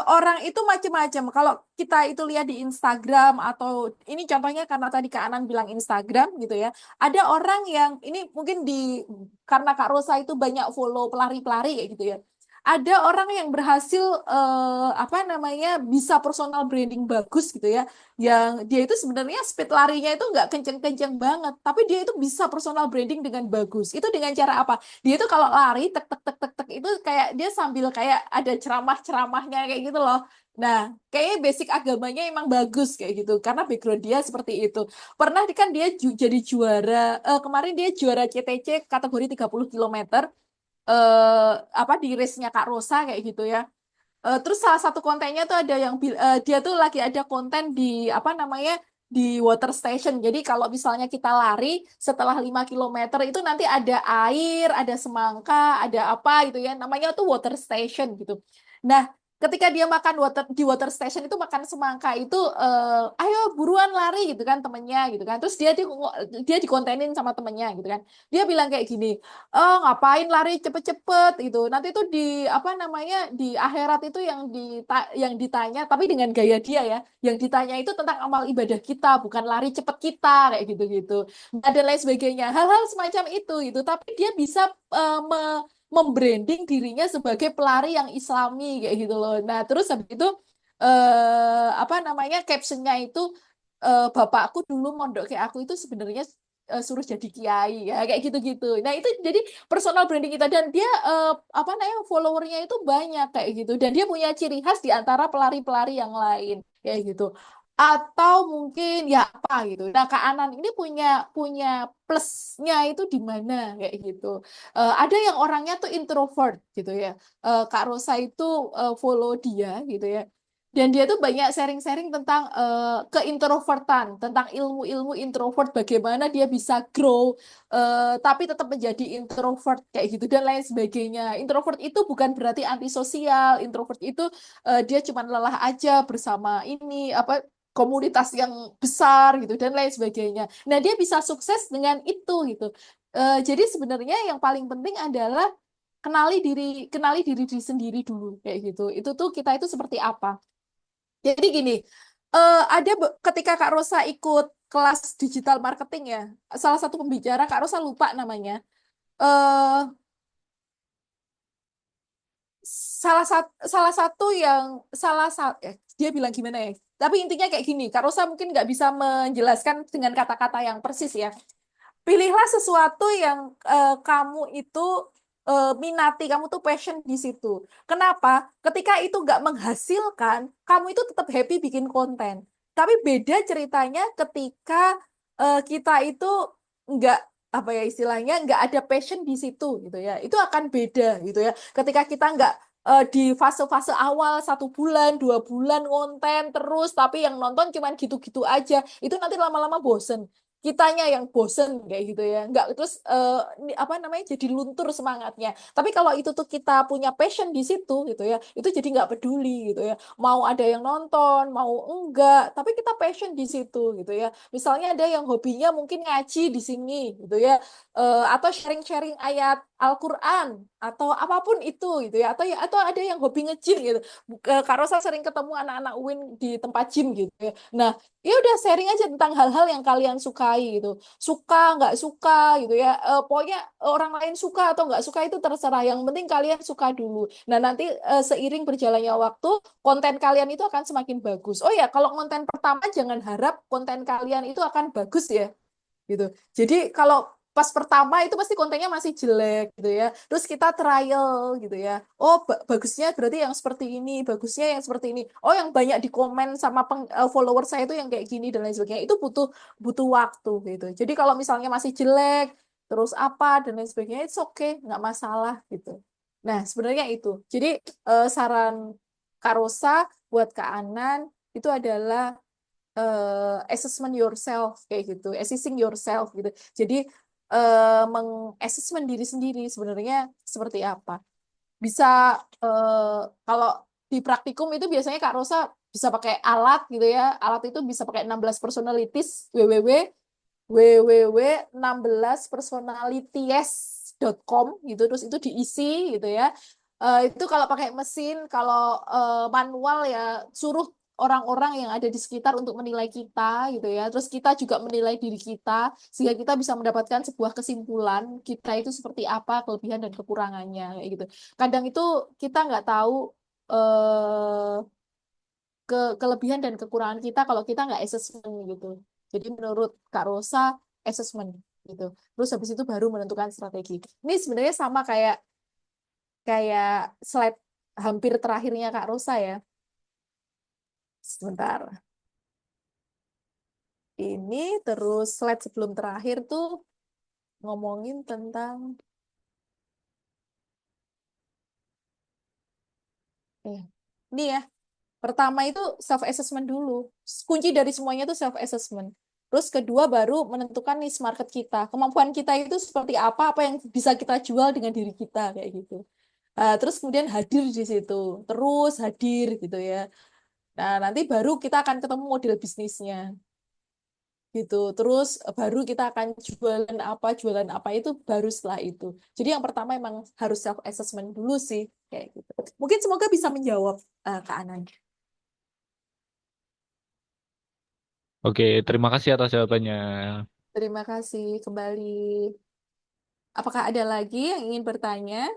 Orang itu macam-macam. Kalau kita itu lihat di Instagram atau ini contohnya karena tadi Kak Anan bilang Instagram gitu ya ada orang yang ini mungkin karena Kak Rosa itu banyak follow pelari-pelari kayak gitu ya. Ada orang yang berhasil apa namanya bisa personal branding bagus gitu ya. Yang dia itu sebenarnya speed larinya itu nggak kenceng-kenceng banget, tapi dia itu bisa personal branding dengan bagus. Itu dengan cara apa? Dia itu kalau lari tek tek tek tek tek itu kayak dia sambil kayak ada ceramah-ceramahnya kayak gitu loh. Nah, kayaknya basic agamanya emang bagus kayak gitu karena background dia seperti itu. Pernah kan dia jadi juara kemarin dia juara CTC kategori 30 kilometer apa di race-nya Kak Rosa kayak gitu ya. Terus salah satu kontennya tuh ada yang dia tuh lagi ada konten di apa namanya di water station. Jadi kalau misalnya kita lari setelah 5 kilometer itu nanti ada air, ada semangka, ada apa gitu ya. Namanya tuh water station gitu. Nah, ketika dia makan di water station itu makan semangka itu ayo buruan lari gitu kan temennya gitu kan. Terus dia dikontenin sama temennya gitu kan. Dia bilang kayak gini, ngapain lari cepet-cepet gitu. Nanti itu di apa namanya di akhirat itu yang ditanya tapi dengan gaya dia ya. Yang ditanya itu tentang amal ibadah kita, bukan lari cepet kita kayak gitu-gitu. Dan lain sebagainya. Hal-hal semacam itu gitu. Tapi dia bisa membranding dirinya sebagai pelari yang Islami kayak gitu loh. Nah, terus habis itu apa namanya captionnya itu bapakku dulu mondok kayak aku itu sebenarnya suruh jadi kiai ya kayak gitu-gitu. Nah itu jadi personal branding kita dan dia apa namanya followernya itu banyak kayak gitu dan dia punya ciri khas di antara pelari-pelari yang lain kayak gitu. Atau mungkin ya apa gitu. Nah Kak Anan ini punya punya plusnya itu di mana kayak gitu. Ada yang orangnya tuh introvert gitu ya. Kak Rosa itu follow dia gitu ya. Dan dia tuh banyak sharing-sharing tentang keintrovertan, tentang ilmu-ilmu introvert, bagaimana dia bisa grow, tapi tetap menjadi introvert kayak gitu dan lain sebagainya. Introvert itu bukan berarti antisosial. Introvert itu dia cuma lelah aja bersama ini apa komunitas yang besar gitu dan lain sebagainya. Nah dia bisa sukses dengan itu gitu. Jadi sebenarnya yang paling penting adalah kenali diri sendiri dulu kayak gitu. Itu tuh kita itu seperti apa. Jadi gini, ketika Kak Rosa ikut kelas digital marketing ya, salah satu pembicara Kak Rosa lupa namanya. eh salah satu dia bilang gimana ya? Tapi intinya kayak gini, Kak Rosa mungkin nggak bisa menjelaskan dengan kata-kata yang persis ya. Pilihlah sesuatu yang kamu itu minati, kamu tuh passion di situ. Kenapa? Ketika itu nggak menghasilkan, kamu itu tetap happy bikin konten. Tapi beda ceritanya ketika kita itu nggak apa ya istilahnya nggak ada passion di situ gitu ya. Itu akan beda gitu ya. Ketika kita nggak di fase-fase awal 1 bulan, 2 bulan konten terus, tapi yang nonton cuman gitu-gitu aja, itu nanti lama-lama bosen kitanya yang bosen kayak gitu ya nggak terus apa namanya jadi luntur semangatnya tapi kalau itu tuh kita punya passion di situ gitu ya itu jadi nggak peduli gitu ya mau ada yang nonton mau enggak tapi kita passion di situ gitu ya misalnya ada yang hobinya mungkin ngaji di sini gitu ya atau sharing-sharing ayat Al-Quran atau apapun itu gitu ya atau ada yang hobi nge-gym gitu Kak Rosa sering ketemu anak-anak UIN di tempat gym gitu ya nah ya udah sharing aja tentang hal-hal yang kalian sukai gitu suka nggak suka gitu ya pokoknya orang lain suka atau nggak suka itu terserah yang penting kalian suka dulu nah nanti seiring berjalannya waktu konten kalian itu akan semakin bagus oh ya kalau konten pertama jangan harap konten kalian itu akan bagus ya gitu. Jadi kalau pas pertama itu pasti kontennya masih jelek gitu ya. Terus kita trial gitu ya. Oh, bagusnya berarti yang seperti ini, bagusnya yang seperti ini. Oh, yang banyak di komen sama follower saya itu yang kayak gini dan lain sebagainya. Itu butuh butuh waktu gitu. Jadi kalau misalnya masih jelek, terus apa dan lain sebagainya, itu oke, nggak masalah gitu. Nah, sebenarnya itu. Jadi saran Kak Rosa buat Kak Anan itu adalah assessment yourself kayak gitu, assessing yourself gitu. Jadi mengassessment diri sendiri sebenarnya seperti apa. Bisa kalau di praktikum itu biasanya Kak Rosa bisa pakai alat gitu ya. Alat itu bisa pakai 16 personalities www.16personalities.com gitu terus itu diisi gitu ya. Itu kalau pakai mesin, kalau manual ya suruh orang-orang yang ada di sekitar untuk menilai kita gitu ya. Terus kita juga menilai diri kita sehingga kita bisa mendapatkan sebuah kesimpulan kita itu seperti apa kelebihan dan kekurangannya kayak gitu. Kadang itu kita nggak tahu eh, kelebihan dan kekurangan kita kalau kita nggak assessment gitu. Jadi menurut Kak Rosa assessment gitu. Terus habis itu baru menentukan strategi. Ini sebenarnya sama kayak kayak slide hampir terakhirnya Kak Rosa ya. Sebentar. Ini terus slide sebelum terakhir tuh ngomongin tentang eh ini ya. Pertama itu self assessment dulu. Kunci dari semuanya itu self assessment. Terus kedua baru menentukan niche market kita. Kemampuan kita itu seperti apa yang bisa kita jual dengan diri kita kayak gitu. Terus kemudian hadir di situ. Terus hadir gitu ya. Nah, nanti baru kita akan ketemu model bisnisnya gitu. Terus baru kita akan jualan apa itu baru setelah itu. Jadi yang pertama emang harus self assessment dulu sih kayak gitu. Mungkin semoga bisa menjawab Kak Anan. Oke, terima kasih atas jawabannya. Terima kasih kembali. Apakah ada lagi yang ingin bertanya?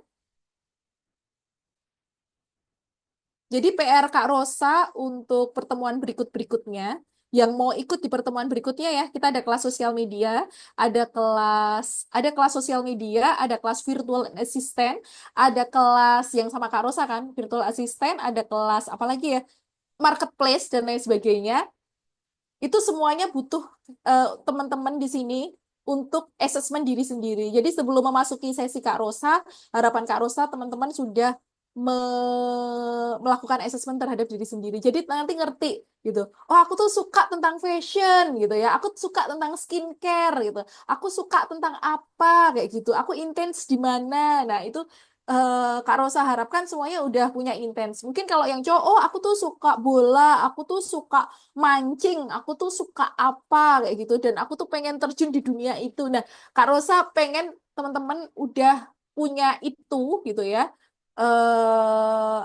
Jadi PR Kak Rosa untuk pertemuan berikut-berikutnya, yang mau ikut di pertemuan berikutnya ya, kita ada kelas sosial media, ada kelas sosial media, ada kelas virtual assistant, ada kelas yang sama Kak Rosa kan, virtual assistant, ada kelas apa lagi ya, marketplace dan lain sebagainya. Itu semuanya butuh teman-teman di sini untuk asesmen diri sendiri. Jadi sebelum memasuki sesi Kak Rosa, harapan Kak Rosa teman-teman sudah melakukan asesmen terhadap diri sendiri. Jadi nanti ngerti gitu. Oh, aku tuh suka tentang fashion gitu ya. Aku suka tentang skincare gitu. Aku suka tentang apa kayak gitu. Aku intens di mana. Nah, itu Kak Rosa harapkan semuanya udah punya intens. Mungkin kalau yang cowok, oh aku tuh suka bola, aku tuh suka mancing, aku tuh suka apa kayak gitu, dan aku tuh pengen terjun di dunia itu. Nah, Kak Rosa pengen teman-teman udah punya itu gitu ya.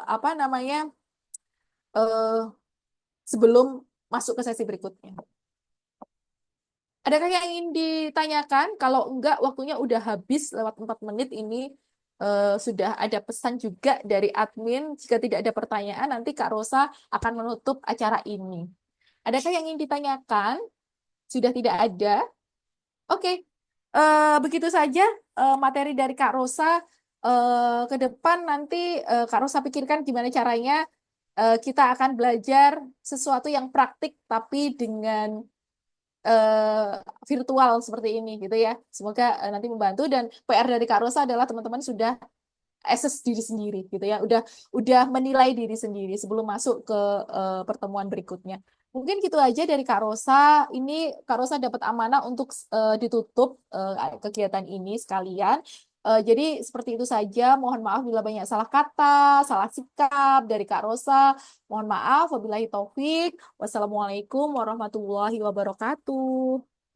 Apa namanya? eh Sebelum masuk ke sesi berikutnya. Adakah yang ingin ditanyakan? Kalau enggak, waktunya udah habis lewat 4 menit ini. Sudah ada pesan juga dari admin. Jika tidak ada pertanyaan, nanti Kak Rosa akan menutup acara ini. Adakah yang ingin ditanyakan? Sudah tidak ada. Oke, begitu saja materi dari Kak Rosa. Ke depan nanti Kak Rosa pikirkan gimana caranya kita akan belajar sesuatu yang praktik tapi dengan virtual seperti ini gitu ya. Semoga nanti membantu, dan PR dari Kak Rosa adalah teman-teman sudah assess diri sendiri gitu ya. Udah menilai diri sendiri sebelum masuk ke pertemuan berikutnya. Mungkin gitu aja dari Kak Rosa. Ini Kak Rosa dapat amanah untuk ditutup kegiatan ini sekalian. Jadi seperti itu saja. Mohon maaf bila banyak salah kata, salah sikap dari Kak Rosa. Mohon maaf. Wabillahi taufik. Wassalamualaikum warahmatullahi wabarakatuh.